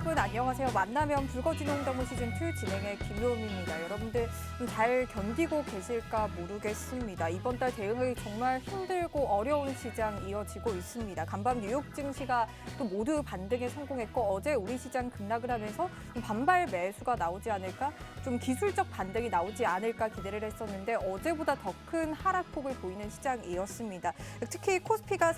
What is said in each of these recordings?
여러분 안녕하세요. 만나면 불거지는 홍당무 시즌2 진행의 김효음입니다. 여러분들 잘 견디고 계실까 모르겠습니다. 이번 달 대응이 정말 힘들고 어려운 시장 이어지고 있습니다. 간밤 뉴욕 증시가 또 모두 반등에 성공했고 어제 우리 시장 급락을 하면서 반발 매수가 나오지 않을까? 좀 기술적 반등이 나오지 않을까 기대를 했었는데 어제보다 더 큰 하락폭을 보이는 시장이었습니다. 특히 코스피가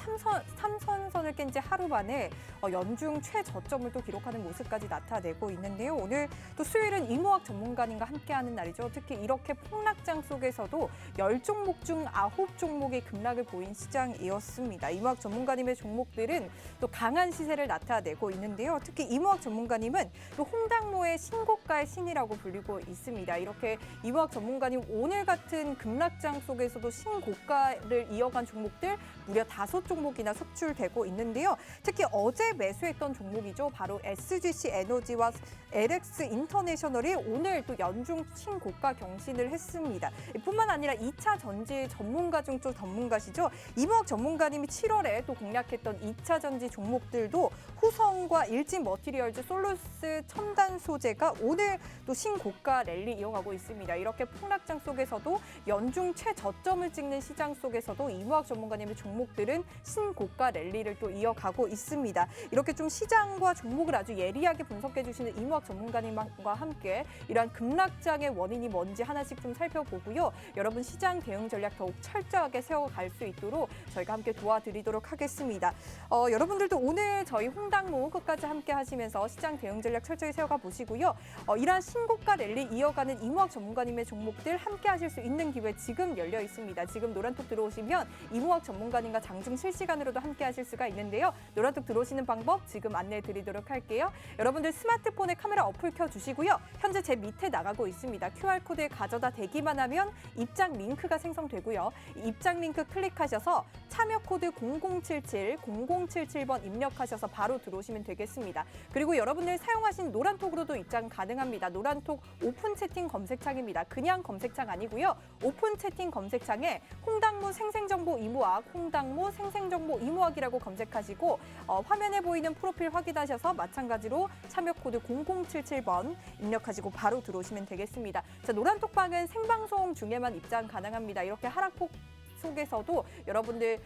삼선선을 깬 지 하루 만에 연중 최저점을 또 기록하는 모습까지 나타내고 있는데요. 오늘 또 수요일은 이모학 전문가님과 함께하는 날이죠. 특히 이렇게 폭락장 속에서도 10종목 중 9종목이 급락을 보인 시장이었습니다. 이모학 전문가님의 종목들은 또 강한 시세를 나타내고 있는데요. 특히 이모학 전문가님은 또 홍당무의 신고가의 신이라고 불리고 있습니다. 이렇게 이모학 전문가님 오늘 같은 급락장 속에서도 신고가를 이어간 종목들 무려 5종목이나 속출되고 있는데요. 특히 어제 매수했던 종목이죠. 바로 SGC 에너지와 LX 인터내셔널이 오늘 또 연중 신고가 경신을 했습니다. 뿐만 아니라 2차 전지 전문가 중 또 전문가시죠. 이모학 전문가님이 7월에 또 공략했던 2차 전지 종목들도 후성과 일진 머티리얼즈, 솔루스 첨단 소재가 오늘 또 신고가 랠리 이어가고 있습니다. 이렇게 폭락장 속에서도 연중 최저점을 찍는 시장 속에서도 이모학 전문가님의 종목들은 신고가 랠리를 또 이어가고 있습니다. 이렇게 좀 시장과 종목을 아주 예리하게 분석해 주시는 이모학 전문가님과 함께 이러한 급락장의 원인이 뭔지 하나씩 좀 살펴보고요. 여러분 시장 대응 전략 더욱 철저하게 세워갈 수 있도록 저희가 함께 도와드리도록 하겠습니다. 여러분들도 오늘 저희 홍당무 끝까지 함께 하시면서 시장 대응 전략 철저히 세워가 보시고요. 이러한 신고가 랠리 이어가는 이모학 전문가님의 종목들 함께 하실 수 있는 기회 지금 열려 있습니다. 지금 노란톡 들어오시면 이모학 전문가님과 장중 실시간으로도 함께 하실 수가 있는데요. 노란톡 들어오시는 방법 지금 안내해 드리도록 할게요. 여러분들 스마트폰에 카메라 어플 켜주시고요. 현재 제 밑에 나가고 있습니다. QR코드에 가져다 대기만 하면 입장 링크가 생성되고요. 입장 링크 클릭하셔서 참여 코드 0077번 입력하셔서 바로 들어오시면 되겠습니다. 그리고 여러분들 사용하신 노란톡으로도 입장 가능합니다. 노란톡 오픈 채팅 검색창입니다. 그냥 검색창 아니고요. 오픈 채팅 검색창에 홍당무 생생정보 이모학, 홍당무 생생정보 이모학이라고 검색하시고 화면에 보이는 프로필 확인하셔서 마찬가지로 참여 코드 0077번 입력하시고 바로 들어오시면 되겠습니다. 자, 노란톡방은 생방송 중에만 입장 가능합니다. 이렇게 하락폭 속에서도 여러분들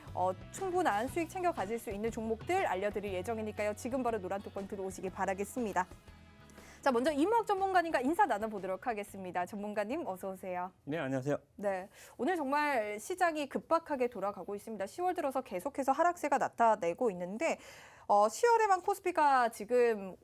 충분한 수익 챙겨 가질 수 있는 종목들 알려드릴 예정이니까요. 지금 바로 노란톡방 들어오시기 바라겠습니다. 자, 먼저 이모학 전문가님과 인사 나눠보도록 하겠습니다. 전문가님 어서 오세요. 네, 안녕하세요. 네, 오늘 정말 시장이 급박하게 돌아가고 있습니다. 10월 들어서 계속해서 하락세가 나타내고 있는데 10월에만 코스피가 지금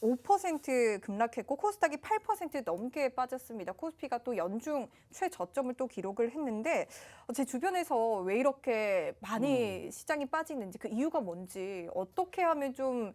5% 급락했고 코스닥이 8% 넘게 빠졌습니다. 코스피가 또 연중 최저점을 또 기록을 했는데 제 주변에서 왜 이렇게 많이 시장이 빠지는지 그 이유가 뭔지 어떻게 하면 좀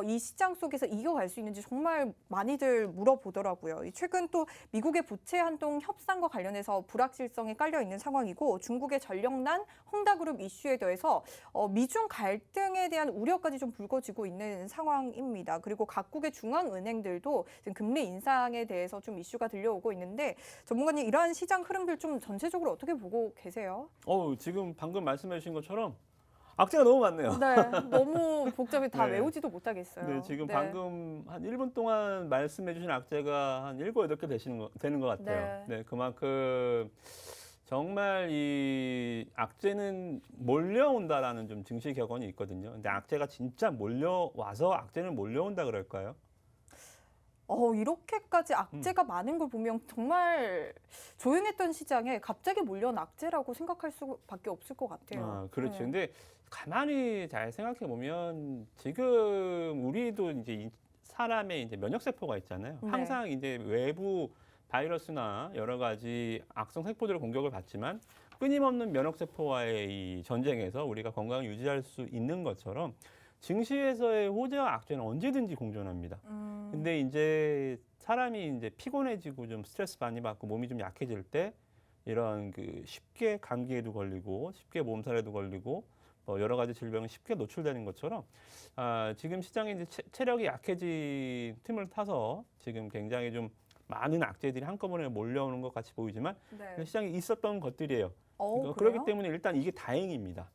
이 시장 속에서 이겨갈 수 있는지 정말 많이들 물어보더라고요. 최근 또 미국의 부채 한동 협상과 관련해서 불확실성이 깔려 있는 상황이고 중국의 전력난, 헝다그룹 이슈에 더해서 미중 갈등에 대한 우려까지 좀 불거지고 있는 상황입니다. 그리고 각국의 중앙은행들도 지금 금리 인상에 대해서 좀 이슈가 들려오고 있는데 전문가님 이러한 시장 흐름들 좀 전체적으로 어떻게 보고 계세요? 지금 방금 말씀해 주신 것처럼 악재가 너무 많네요. 네, 너무 복잡해 다 네. 외우지도 못하겠어요. 네, 지금 네. 방금 한 1분 동안 말씀해 주신 악재가 한 7, 8개 되는 것 같아요. 네. 네, 그만큼 정말 이 악재는 몰려온다라는 좀 증시 격언이 있거든요. 근데 악재가 진짜 몰려와서 악재는 몰려온다 그럴까요? 이렇게까지 악재가 많은 걸 보면 정말 조용했던 시장에 갑자기 몰려온 악재라고 생각할 수밖에 없을 것 같아요. 그렇죠. 네. 근데 가만히 잘 생각해 보면 지금 우리도 이제 사람의 이제 면역 세포가 있잖아요. 네. 항상 이제 외부 바이러스나 여러 가지 악성 세포들의 공격을 받지만 끊임없는 면역 세포와의 이 전쟁에서 우리가 건강을 유지할 수 있는 것처럼 증시에서의 호재와 악재는 언제든지 공존합니다. 근데 이제 사람이 이제 피곤해지고 좀 스트레스 많이 받고 몸이 좀 약해질 때 이런 그 쉽게 감기에도 걸리고 쉽게 몸살에도 걸리고 여러 가지 질병에 쉽게 노출되는 것처럼 지금 시장에 이제 체력이 약해진 틈을 타서 지금 굉장히 좀 많은 악재들이 한꺼번에 몰려오는 것 같이 보이지만 네. 시장에 있었던 것들이에요. 그래요? 그렇기 때문에 일단 이게 다행입니다.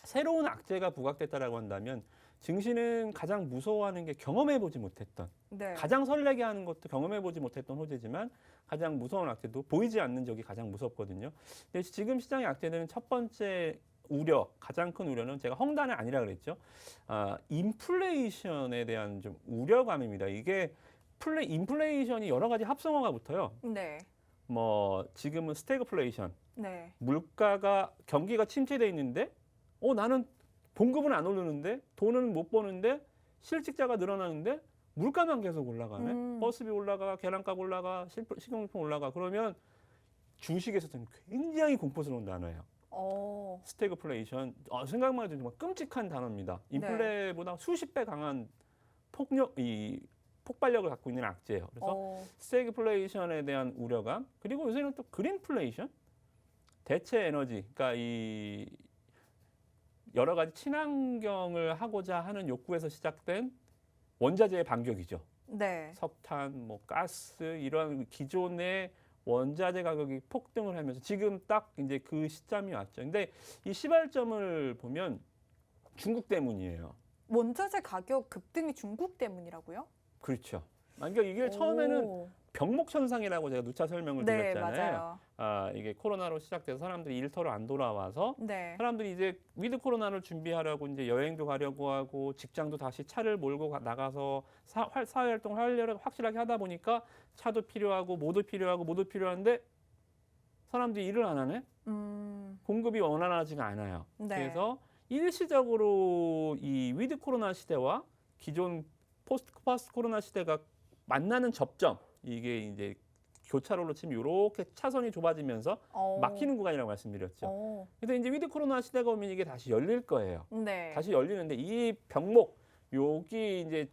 새로운 악재가 부각됐다라고 한다면 증시는 가장 무서워하는 게 경험해보지 못했던, 네. 가장 설레게 하는 것도 경험해보지 못했던 호재지만 가장 무서운 악재도 보이지 않는 적이 가장 무섭거든요. 근데 지금 시장의 악재들은 첫 번째 우려, 가장 큰 우려는 제가 헝단이 아니라 그랬죠. 인플레이션에 대한 좀 우려감입니다. 이게 인플레이션이 여러 가지 합성어가 붙어요. 네. 뭐 지금은 스태그플레이션, 네. 물가가 경기가 침체돼 있는데, 나는 봉급은 안 오르는데 돈은 못 버는데 실직자가 늘어나는데 물가만 계속 올라가네. 버스비 올라가, 계란값 올라가, 식용유품 올라가. 그러면 주식에서는 굉장히 공포스러운 단어예요. 스태그플레이션. 생각만 해도 정말 끔찍한 단어입니다. 인플레보다 수십 배 강한 폭발력을 갖고 있는 악재예요. 그래서 스태그플레이션에 대한 우려감, 그리고 요새는 또 그린플레이션, 대체 에너지, 그러니까 이 여러 가지 친환경을 하고자 하는 욕구에서 시작된 원자재의 반격이죠. 네. 석탄, 뭐 가스 이런 기존의 원자재 가격이 폭등을 하면서 지금 딱 이제 그 시점이 왔죠. 근데 이 시발점을 보면 중국 때문이에요. 원자재 가격 급등이 중국 때문이라고요? 그렇죠. 그러니까 이게 처음에는 병목 현상이라고 제가 누차 설명을 네, 드렸잖아요. 맞아요. 이게 코로나로 시작돼서 사람들이 일터로 안 돌아와서 네. 사람들이 이제 위드 코로나를 준비하려고 이제 여행도 가려고 하고 직장도 다시 차를 몰고 나가서 사회 활동을 확실하게 하다 보니까 차도 필요하고 모두 필요한데 사람들이 일을 안 하네. 공급이 원활하지가 않아요. 네. 그래서 일시적으로 이 위드 코로나 시대와 기존 포스트 코로나 시대가 만나는 접점, 이게 이제 교차로로 치면 이렇게 차선이 좁아지면서 막히는 구간이라고 말씀드렸죠. 그래서 이제 위드 코로나 시대가 오면 이게 다시 열릴 거예요. 네. 다시 열리는데 이 병목, 여기 이제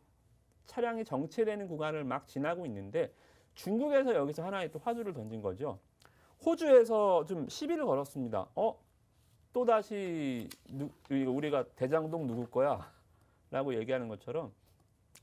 차량이 정체되는 구간을 막 지나고 있는데 중국에서 여기서 하나의 또 화두를 던진 거죠. 호주에서 좀 시비를 걸었습니다. 또 다시 우리가 대장동 누구 거야? 라고 얘기하는 것처럼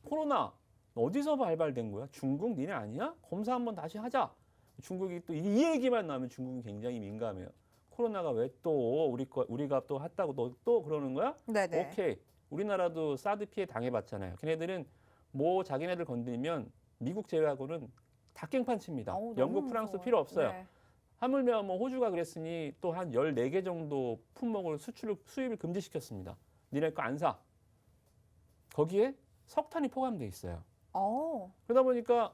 코로나 어디서 발발된 거야? 중국 니네 아니야? 검사 한번 다시 하자. 중국이 또 이 얘기만 나오면 중국은 굉장히 민감해요. 코로나가 왜 또 우리가 또 했다고 너 또 그러는 거야? 네네. 오케이. 우리나라도 사드 피해 당해봤잖아요. 걔네들은 뭐 자기네들 건드리면 미국 제외하고는 다 깽판 칩니다. 영국, 프랑스 무서워요. 필요 없어요. 네. 하물며 뭐 호주가 그랬으니 또 한 14개 정도 품목을 수입을 금지시켰습니다. 니네 거 안 사. 거기에 석탄이 포함되어 있어요. 그러다 보니까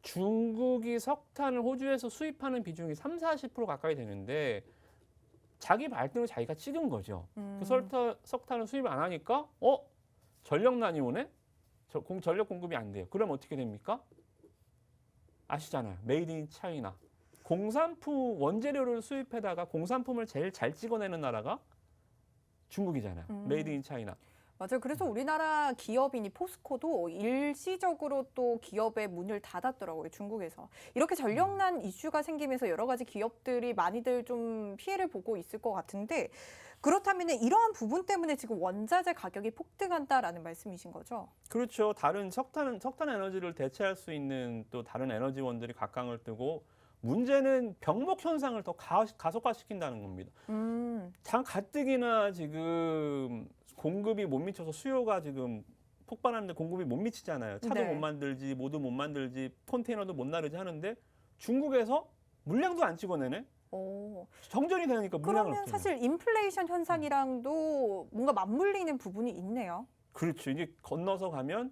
중국이 석탄을 호주에서 수입하는 비중이 30-40% 가까이 되는데 자기 발등을 자기가 찍은 거죠. 그 석탄을 수입을 안 하니까 전력난이 오네? 전력 공급이 안 돼요. 그럼 어떻게 됩니까? 아시잖아요. 메이드 인 차이나. 공산품 원재료를 수입해다가 공산품을 제일 잘 찍어내는 나라가 중국이잖아요. 메이드 인 차이나. 맞아요. 그래서 우리나라 기업인이 포스코도 일시적으로 또 기업의 문을 닫았더라고요, 중국에서. 이렇게 전력난 이슈가 생기면서 여러 가지 기업들이 많이들 좀 피해를 보고 있을 것 같은데, 그렇다면 이러한 부분 때문에 지금 원자재 가격이 폭등한다라는 말씀이신 거죠? 그렇죠. 다른 석탄 에너지를 대체할 수 있는 또 다른 에너지원들이 각광을 뜨고, 문제는 병목 현상을 더 가속화시킨다는 겁니다. 가뜩이나 지금 공급이 못 미쳐서 수요가 지금 폭발하는데 공급이 못 미치잖아요. 차도 네. 못 만들지, 모두 못 만들지, 컨테이너도 못 나르지 하는데 중국에서 물량도 안 찍어내네. 정전이 되니까 물량을 그러면 없잖아요. 사실 인플레이션 현상이랑도 뭔가 맞물리는 부분이 있네요. 그렇죠. 이제 건너서 가면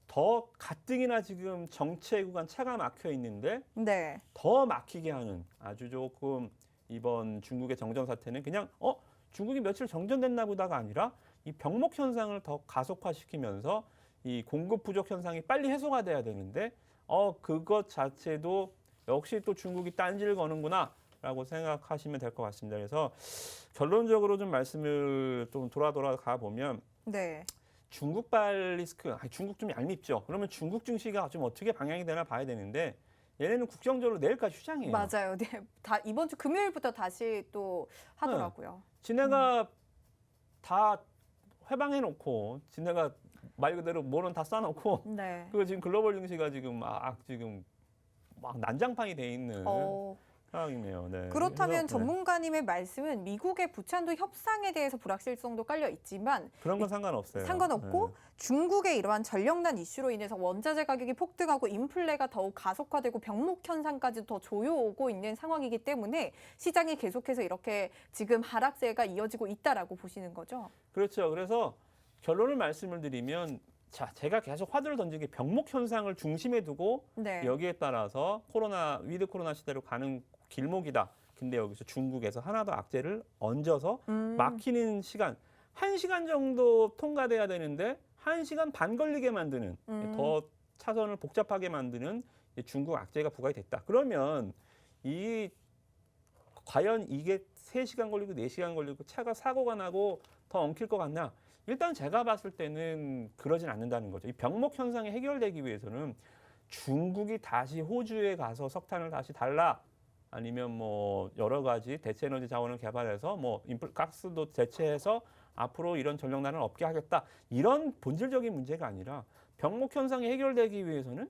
더 가뜩이나 지금 정체 구간 차가 막혀 있는데 네. 더 막히게 하는 아주 조금 이번 중국의 정전 사태는 그냥 중국이 며칠 정전됐나 보다가 아니라 이 병목 현상을 더 가속화시키면서 이 공급 부족 현상이 빨리 해소가 돼야 되는데 그것 자체도 역시 또 중국이 딴지를 거는구나라고 생각하시면 될 것 같습니다. 그래서 결론적으로 좀 말씀을 좀 돌아가 보면 네. 중국발 리스크, 중국 좀 얄밉죠. 그러면 중국 증시가 좀 어떻게 방향이 되나 봐야 되는데 얘네는 국정적으로 내일까지 휴장이에요. 맞아요. 네. 이번 주 금요일부터 다시 또 하더라고요. 지네가 다 회방해놓고 지네가 말 그대로 뭐는 다 싸놓고 네. 그 지금 글로벌 증시가 지금 막 난장판이 돼 있는 상황이네요. 네. 그렇다면 그래서, 전문가님의 말씀은 미국의 부찬도 협상에 대해서 불확실성도 깔려 있지만 그런 건 상관없어요. 상관없고 네. 중국의 이러한 전력난 이슈로 인해서 원자재 가격이 폭등하고 인플레가 더욱 가속화되고 병목 현상까지 더 조여오고 있는 상황이기 때문에 시장이 계속해서 이렇게 지금 하락세가 이어지고 있다라고 보시는 거죠? 그렇죠. 그래서 결론을 말씀을 드리면 자, 제가 계속 화두를 던진 게 병목 현상을 중심에 두고 네. 여기에 따라서 위드 코로나 시대로 가는 길목이다. 근데 여기서 중국에서 하나 더 악재를 얹어서 막히는 시간, 1시간 정도 통과돼야 되는데 1시간 반 걸리게 만드는 더 차선을 복잡하게 만드는 중국 악재가 부과가 됐다. 그러면 과연 이게 3시간 걸리고 4시간 걸리고 차가 사고가 나고 더 엉킬 것 같나? 일단 제가 봤을 때는 그러진 않는다는 거죠. 이 병목 현상이 해결되기 위해서는 중국이 다시 호주에 가서 석탄을 다시 달라 아니면 뭐 여러 가지 대체 에너지 자원을 개발해서 뭐 가스도 대체해서 앞으로 이런 전력난을 없게 하겠다. 이런 본질적인 문제가 아니라 병목 현상이 해결되기 위해서는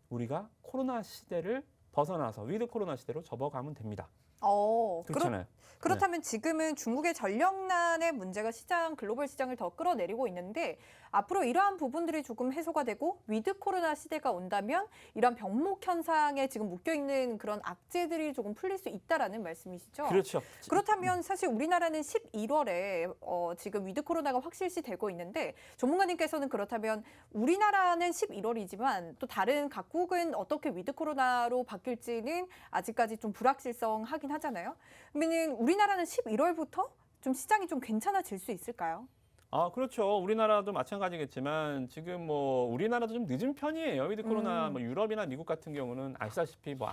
우리가 코로나 시대를 벗어나서 위드 코로나 시대로 접어가면 됩니다. 그렇잖아요. 그렇다면 지금은 중국의 전력난의 문제가 글로벌 시장을 더 끌어내리고 있는데 앞으로 이러한 부분들이 조금 해소가 되고 위드 코로나 시대가 온다면 이러한 병목 현상에 지금 묶여있는 그런 악재들이 조금 풀릴 수 있다라는 말씀이시죠? 그렇죠. 그렇다면 사실 우리나라는 11월에 지금 위드 코로나가 확실시 되고 있는데 전문가님께서는 그렇다면 우리나라는 11월이지만 또 다른 각국은 어떻게 위드 코로나로 바뀔지는 아직까지 좀 불확실성하긴 하잖아요. 그러면 우리나라는 11월부터 좀 시장이 좀 괜찮아질 수 있을까요? 그렇죠. 우리나라도 마찬가지겠지만 지금 뭐 우리나라도 좀 늦은 편이에요. 위드 코로나 뭐 유럽이나 미국 같은 경우는 아시다시피 뭐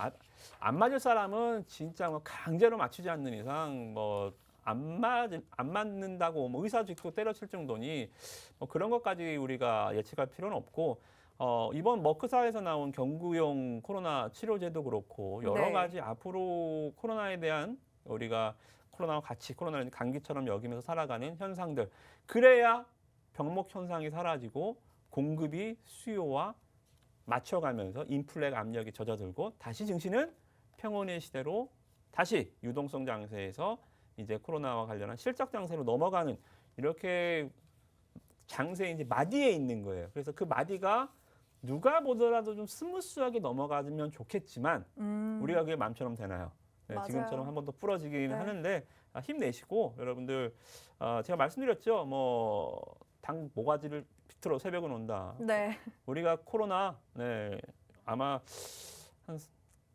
안 맞을 사람은 진짜 뭐 강제로 맞추지 않는 이상 뭐 안 맞는다고 뭐 의사 직도 때려칠 정도니 뭐 그런 것까지 우리가 예측할 필요는 없고 이번 머크사에서 나온 경구용 코로나 치료제도 그렇고 여러 네. 가지 앞으로 코로나에 대한 우리가 코로나와 같이 코로나를 감기처럼 여기면서 살아가는 현상들. 그래야 병목 현상이 사라지고 공급이 수요와 맞춰가면서 인플레 압력이 젖어들고 다시 증시는 평온의 시대로 다시 유동성 장세에서 이제 코로나와 관련한 실적 장세로 넘어가는 이렇게 장세 이제 마디에 있는 거예요. 그래서 그 마디가 누가 보더라도 좀 스무스하게 넘어가면 좋겠지만 우리가 그게 마음처럼 되나요? 네, 맞아요. 지금처럼 한 번 더 부러지기는 네. 하는데 힘내시고 여러분들 제가 말씀드렸죠. 뭐 당 모가지를 비틀어 새벽은 온다. 네. 우리가 코로나 아마 한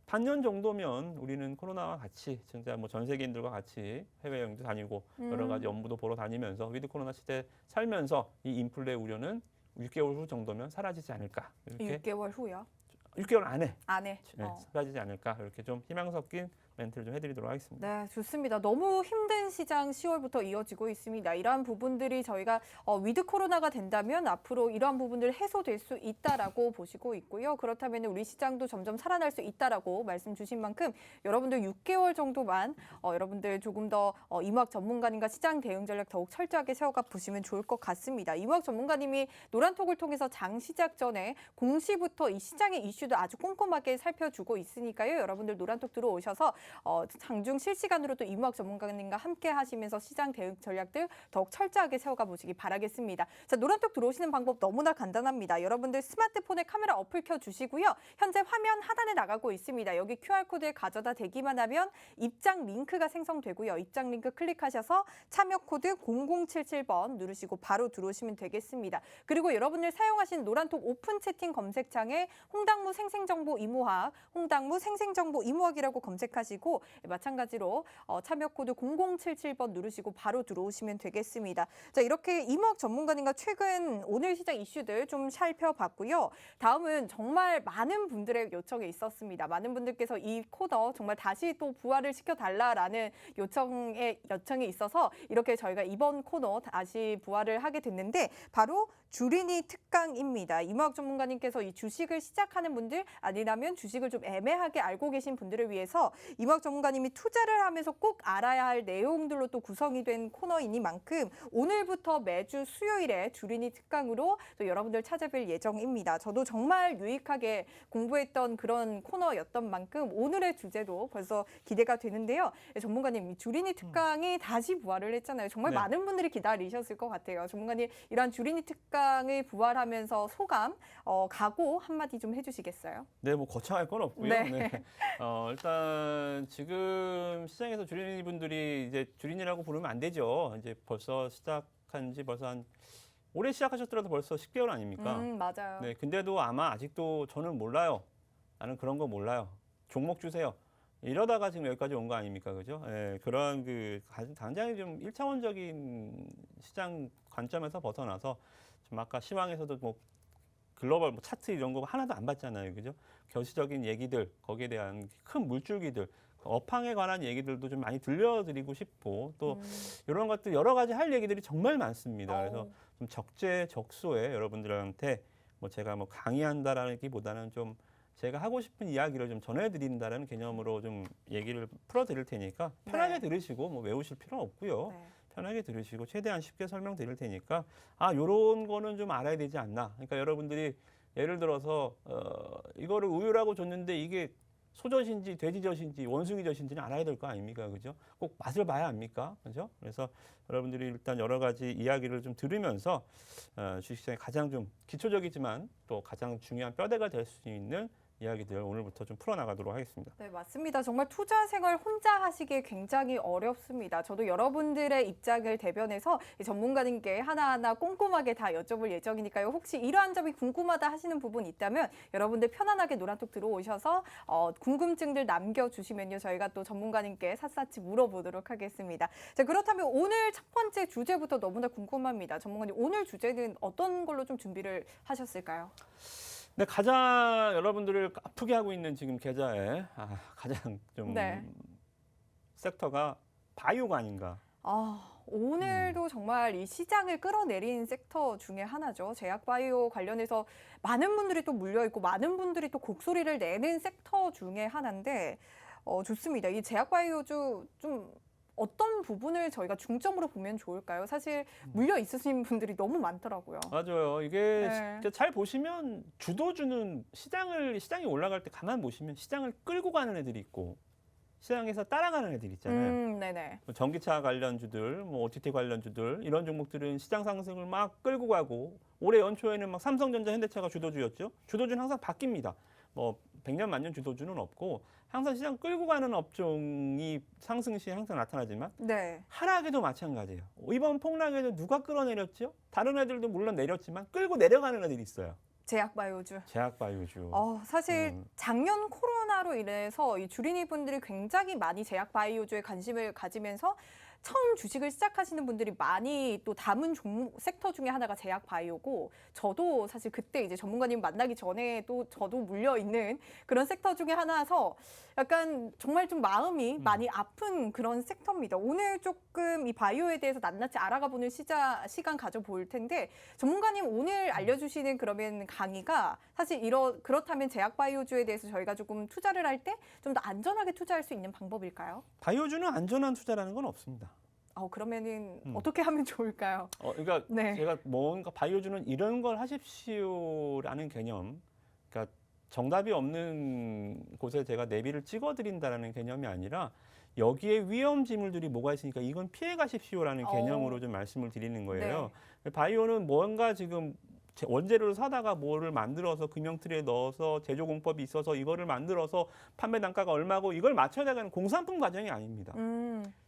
반년 정도면 우리는 코로나와 같이 진짜 뭐 전 세계인들과 같이 해외여행도 다니고 여러 가지 업무도 보러 다니면서 위드 코로나 시대 살면서 이 인플레 우려는 6개월 후 정도면 사라지지 않을까 이렇게 6개월 후요? 6개월 안에 안에. 사라지지 않을까 이렇게 좀 희망 섞인 멘트를 좀 해드리도록 하겠습니다. 네, 좋습니다. 너무 힘든 시장 10월부터 이어지고 있습니다. 이러한 부분들이 저희가 위드 코로나가 된다면 앞으로 이러한 부분들 해소될 수 있다라고 보시고 있고요. 그렇다면 우리 시장도 점점 살아날 수 있다라고 말씀 주신 만큼 여러분들 6개월 정도만 여러분들 조금 더 이무학 전문가님과 시장 대응 전략 더욱 철저하게 세워가 보시면 좋을 것 같습니다. 이무학 전문가님이 노란톡을 통해서 장 시작 전에 공시부터 이 시장의 이슈도 아주 꼼꼼하게 살펴주고 있으니까요. 여러분들 노란톡 들어오셔서 장중 실시간으로 또 이무학 전문가님과 함께 하시면서 시장 대응 전략들 더욱 철저하게 세워가 보시기 바라겠습니다. 자, 노란톡 들어오시는 방법 너무나 간단합니다. 여러분들 스마트폰에 카메라 어플 켜주시고요. 현재 화면 하단에 나가고 있습니다. 여기 QR코드에 가져다 대기만 하면 입장 링크가 생성되고요. 입장 링크 클릭하셔서 참여 코드 0077번 누르시고 바로 들어오시면 되겠습니다. 그리고 여러분들 사용하신 노란톡 오픈 채팅 검색창에 홍당무 생생정보 이무학, 홍당무 생생정보 이무학이라고 검색하시고 마찬가지로 참여 코드 0077번 누르시고 바로 들어오시면 되겠습니다. 자, 이렇게 이무학 전문가님과 최근 오늘 시장 이슈들 좀 살펴봤고요. 다음은 정말 많은 분들의 요청이 있었습니다. 많은 분들께서 이 코너 정말 다시 또 부활을 시켜달라라는 요청이 있어서 이렇게 저희가 이번 코너 다시 부활을 하게 됐는데 바로 주린이 특강입니다. 이무학 전문가님께서 이 주식을 시작하는 분들 아니라면 주식을 좀 애매하게 알고 계신 분들을 위해서 이막 전문가님이 투자를 하면서 꼭 알아야 할 내용들로 또 구성이 된 코너이니만큼 오늘부터 매주 수요일에 주린이 특강으로 또 여러분들 찾아뵐 예정입니다. 저도 정말 유익하게 공부했던 그런 코너였던 만큼 오늘의 주제도 벌써 기대가 되는데요. 전문가님, 이 주린이 특강이 다시 부활을 했잖아요. 정말 네. 많은 분들이 기다리셨을 것 같아요. 전문가님, 이러한 주린이 특강을 부활하면서 소감, 각오 한마디 좀 해주시겠어요? 네, 뭐 거창할 건 없고요. 네. 네. 일단 지금 시장에서 주린이 분들이 이제 주린이라고 부르면 안 되죠. 이제 벌써 시작한 지 벌써 한 올해 시작하셨더라도 벌써 10개월 아닙니까? 맞아요. 네, 근데도 아마 아직도 저는 몰라요. 나는 그런 거 몰라요. 종목 주세요. 이러다가 지금 여기까지 온 거 아닙니까, 그죠? 예, 그런 당장에 좀 1차원적인 시장 관점에서 벗어나서 좀 아까 시황에서도 뭐 글로벌 뭐 차트 이런 거 하나도 안 봤잖아요, 그죠? 결시적인 얘기들, 거기에 대한 큰 물줄기들, 업황에 관한 얘기들도 좀 많이 들려드리고 싶고 또 이런 것들 여러 가지 할 얘기들이 정말 많습니다. 그래서 좀 적재적소에 여러분들한테 뭐 제가 뭐 강의한다라기보다는 좀 제가 하고 싶은 이야기를 좀 전해드린다는 개념으로 좀 얘기를 풀어드릴 테니까 편하게 네. 들으시고 뭐 외우실 필요는 없고요. 네. 편하게 들으시고 최대한 쉽게 설명드릴 테니까 요런 거는 좀 알아야 되지 않나. 그러니까 여러분들이 예를 들어서 이거를 우유라고 줬는데 이게 소젖인지 돼지젖인지 원숭이젖인지는 알아야 될 거 아닙니까, 그죠? 꼭 맛을 봐야 합니까, 그죠? 그래서 여러분들이 일단 여러 가지 이야기를 좀 들으면서 주식시장에 가장 좀 기초적이지만 또 가장 중요한 뼈대가 될 수 있는 이야기들 오늘부터 좀 풀어나가도록 하겠습니다. 네, 맞습니다. 정말 투자 생활 혼자 하시기 굉장히 어렵습니다. 저도 여러분들의 입장을 대변해서 이 전문가님께 하나하나 꼼꼼하게 다 여쭤볼 예정이니까요. 혹시 이러한 점이 궁금하다 하시는 부분 있다면 여러분들 편안하게 노란톡 들어오셔서 궁금증들 남겨주시면요. 저희가 또 전문가님께 샅샅이 물어보도록 하겠습니다. 자, 그렇다면 오늘 첫 번째 주제부터 너무나 궁금합니다. 전문가님, 오늘 주제는 어떤 걸로 좀 준비를 하셨을까요? 네, 가장 여러분들을 아프게 하고 있는 지금 계좌에 가장 좀 네. 섹터가 바이오가 아닌가. 오늘도 정말 이 시장을 끌어내린 섹터 중에 하나죠. 제약바이오 관련해서 많은 분들이 또 물려있고 많은 분들이 또 곡소리를 내는 섹터 중에 하나인데 좋습니다. 이 제약바이오주 좀 어떤 부분을 저희가 중점으로 보면 좋을까요? 사실 물려 있으신 분들이 너무 많더라고요. 맞아요. 이게 네. 잘 보시면 주도주는 시장이 올라갈 때 가만 보시면 시장을 끌고 가는 애들이 있고 시장에서 따라가는 애들 있잖아요. 네네. 뭐 전기차 관련주들, 뭐 OTT 관련주들 이런 종목들은 시장 상승을 막 끌고 가고 올해 연초에는 막 삼성전자, 현대차가 주도주였죠. 주도주는 항상 바뀝니다. 뭐 100년 만년 주도주는 없고 항상 시장 끌고 가는 업종이 상승 시에 항상 나타나지만 네. 하락에도 마찬가지예요. 이번 폭락에도 누가 끌어내렸죠? 다른 애들도 물론 내렸지만 끌고 내려가는 애들이 있어요. 제약바이오주. 제약바이오주. 사실 작년 코로나로 인해서 이 주린이 분들이 굉장히 많이 제약바이오주에 관심을 가지면서 처음 주식을 시작하시는 분들이 많이 또 담은 종목 섹터 중에 하나가 제약바이오고 저도 사실 그때 이제 전문가님 만나기 전에 또 저도 물려 있는 그런 섹터 중에 하나라서 약간 정말 좀 마음이 많이 아픈 그런 섹터입니다. 오늘 조금 이 바이오에 대해서 낱낱이 알아가 보는 시간 가져볼 텐데 전문가님 오늘 알려주시는 그러면 강의가 사실 그렇다면 제약바이오주에 대해서 저희가 조금 투자를 할 때 좀 더 안전하게 투자할 수 있는 방법일까요? 바이오주는 안전한 투자라는 건 없습니다. 그러면은 어떻게 하면 좋을까요? 그러니까 네. 제가 뭔가 바이오주는 이런 걸 하십시오라는 개념, 그러니까 정답이 없는 곳에 제가 내비를 찍어드린다라는 개념이 아니라 여기에 위험 지물들이 뭐가 있으니까 이건 피해 가십시오라는 개념으로 좀 말씀을 드리는 거예요. 바이오는 뭔가 지금 원재료를 사다가 뭐를 만들어서 금형틀에 넣어서 제조 공법이 있어서 이거를 만들어서 판매 단가가 얼마고 이걸 맞춰야 나가는 공산품 과정이 아닙니다.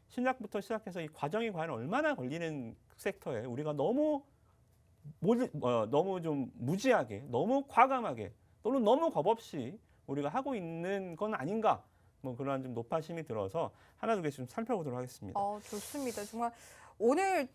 신약부터 시작해서 이 과정이 과연 얼마나 걸리는 섹터에 우리가 너무 좀 무지하게, 너무 과감하게 또는 너무 겁없이 우리가 하고 있는 건 아닌가? 뭐 그러한 좀 높아심이 들어서 하나 두 개씩 좀 살펴보도록 하겠습니다. 좋습니다. 정말 오늘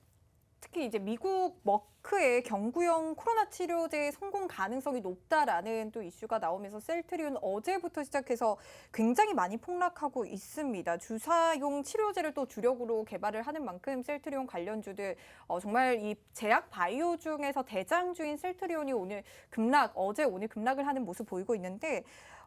특히 이제 미국 머크의 경구용 코로나 치료제 성공 가능성이 높다라는 또 이슈가 나오면서 셀트리온 어제부터 시작해서 굉장히 많이 폭락하고 있습니다. 주사용 치료제를 또 주력으로 개발을 하는 만큼 셀트리온 관련주들 정말 이 제약 바이오 중에서 대장주인 셀트리온이 오늘 급락, 어제 오늘 급락을 하는 모습 보이고 있는데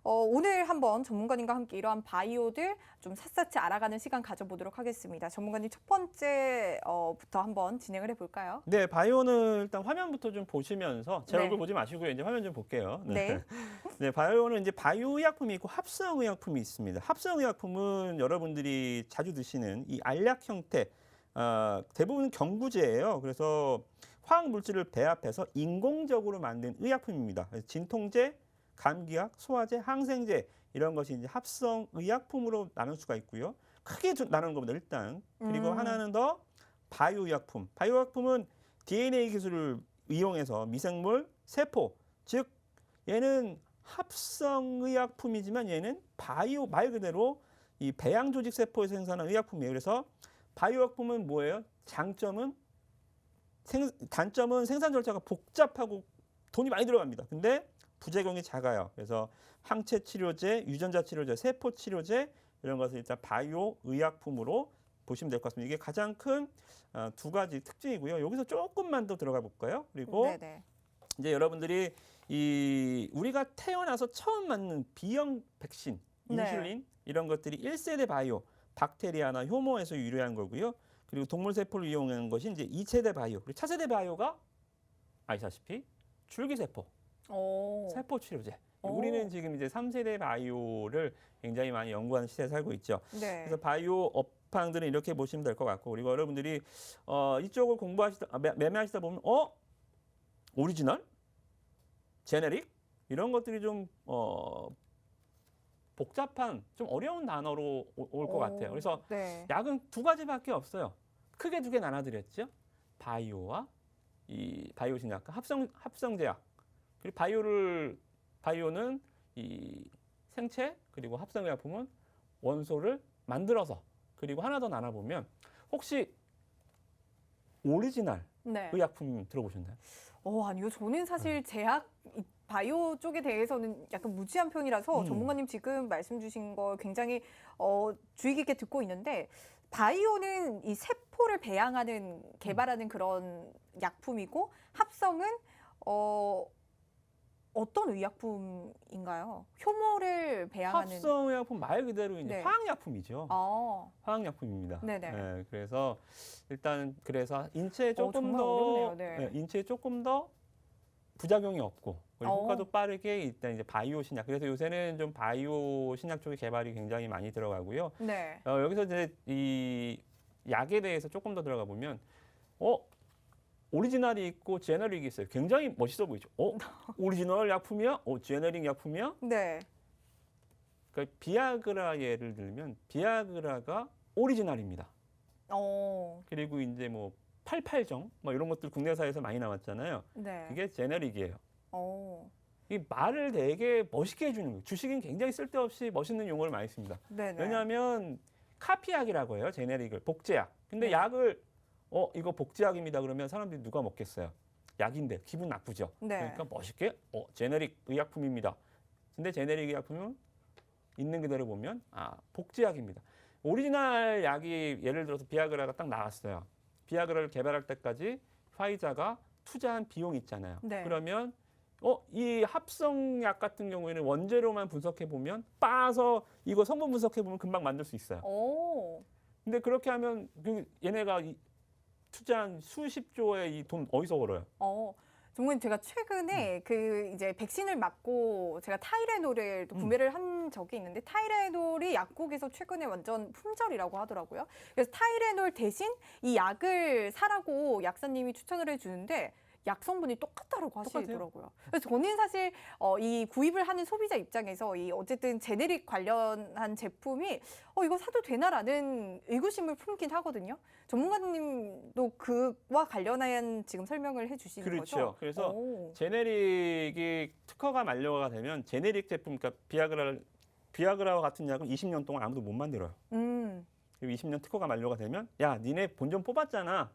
오늘 한번 전문가님과 함께 이러한 바이오들 좀 샅샅이 알아가는 시간 가져보도록 하겠습니다. 전문가님 첫 번째부터 한번 진행을 해볼까요? 네, 바이오는 일단 화면부터 좀 보시면서 제 네. 얼굴 보지 마시고요. 이제 화면 좀 볼게요. 네. 네, 바이오는 이제 바이오 의약품이 있고 합성 의약품이 있습니다. 합성 의약품은 여러분들이 자주 드시는 이 알약 형태, 대부분 경구제예요. 그래서 화학 물질을 배합해서 인공적으로 만든 의약품입니다. 진통제, 감기약, 소화제, 항생제 이런 것이 이제 합성 의약품으로 나눌 수가 있고요. 크게 나누는 겁니다. 일단 그리고 하나는 더 바이오 의약품. 바이오 의약품은 DNA 기술을 이용해서 미생물, 세포, 즉 얘는 합성 의약품이지만 얘는 바이오 말 그대로 이 배양 조직 세포에서 생산한 의약품이에요. 그래서 바이오 의약품은 뭐예요? 단점은 생산 절차가 복잡하고 돈이 많이 들어갑니다. 근데 부작용이 작아요. 그래서 항체 치료제, 유전자 치료제, 세포 치료제 이런 것을 일단 바이오 의약품으로 보시면 될 것 같습니다. 이게 가장 큰 두 가지 특징이고요. 여기서 조금만 더 들어가 볼까요? 그리고 네네. 이제 여러분들이 우리가 태어나서 처음 맞는 B형 백신, 인슐린 이런 것들이 1세대 바이오, 박테리아나 효모에서 유래한 거고요. 그리고 동물 세포를 이용하는 것이 이제 2세대 바이오, 그리고 차세대 바이오가 아시다시피 줄기세포, 세포 치료제. 우리는 지금 이제 3세대 바이오를 굉장히 많이 연구하는 시대에 살고 있죠. 네. 그래서 바이오 업황들은 이렇게 보시면 될 것 같고, 그리고 여러분들이 이쪽을 매매하시다 보면 오리지널, 제네릭 이런 것들이 좀 복잡한 좀 어려운 단어로 올 것 같아요. 그래서 네. 약은 두 가지밖에 없어요. 크게 두 개 나눠드렸죠. 바이오와 이 바이오 신약과 합성제약. 그리고 바이오는 이 생체 그리고 합성의약품은 원소를 만들어서, 그리고 하나 더 나눠보면 혹시 오리지널 네. 의약품 들어보셨나요? 아니요. 저는 사실 제약 바이오 쪽에 대해서는 약간 무지한 편이라서 전문가님 지금 말씀 주신 거 굉장히 주의 깊게 듣고 있는데, 바이오는 이 세포를 배양하는 개발하는 그런 약품이고, 합성은 어떤 의약품인가요? 효모를 배양하는. 합성의약품 말 그대로 이제 네. 화학약품이죠. 아, 화학약품입니다. 네네. 네, 그래서 일단 인체에 조금 정말 더 어렵네요. 네. 인체에 조금 더 부작용이 없고 그리고 어. 효과도 빠르게 일단 이제 바이오 신약. 그래서 요새는 좀 바이오 신약 쪽의 개발이 굉장히 많이 들어가고요. 네. 여기서 이제 이 약에 대해서 조금 더 들어가 보면 오리지널이 있고 제너릭이 있어요. 굉장히 멋있어 보이죠. 오리지널 약품이야? 제너릭 약품이야? 네. 그러니까 비아그라 예를 들면 비아그라가 오리지널입니다. 그리고 이제 뭐 88정 뭐 이런 것들 국내사에서 많이 나왔잖아요. 네. 그게 제너릭이에요. 어. 이 말을 되게 멋있게 해주는 거예요. 주식은 굉장히 쓸데없이 멋있는 용어를 많이 씁니다. 네네. 왜냐하면 카피약이라고 해요. 제네릭을 복제약. 근데 네. 약을 이거 복제약입니다. 그러면 사람들이 누가 먹겠어요? 약인데 기분 나쁘죠. 네. 그러니까 멋있게 제네릭 의약품입니다. 근데 제네릭 의약품은 있는 그대로 보면 복제약입니다. 오리지널 약이 예를 들어서 비아그라가 딱 나왔어요. 비아그라를 개발할 때까지 화이자가 투자한 비용이 있잖아요. 네. 그러면 이 합성약 같은 경우에는 원재료만 분석해 보면 빻아서 이거 성분 분석해 보면 금방 만들 수 있어요. 근데 그렇게 하면 얘네가 투자한 수십조의 이 돈 어디서 벌어요? 정말 제가 최근에 그 이제 백신을 맞고 제가 타이레놀을 또 구매를 한 적이 있는데, 타이레놀이 약국에서 최근에 완전 품절이라고 하더라고요. 그래서 타이레놀 대신 이 약을 사라고 약사님이 추천을 해주는데 약 성분이 똑같다라고 하시더라고요. 그래서 저는 사실 이 구입을 하는 소비자 입장에서 이 어쨌든 제네릭 관련한 제품이 이거 사도 되나라는 의구심을 품긴 하거든요. 전문가님도 그와 관련한 지금 설명을 해주시는 거죠? 그렇죠. 그래서 제네릭이 특허가 만료가 되면 제네릭 제품, 그러니까 비아그라와 같은 약은 20년 동안 아무도 못 만들어요. 그리고 20년 특허가 만료가 되면 야, 니네 본전 뽑았잖아.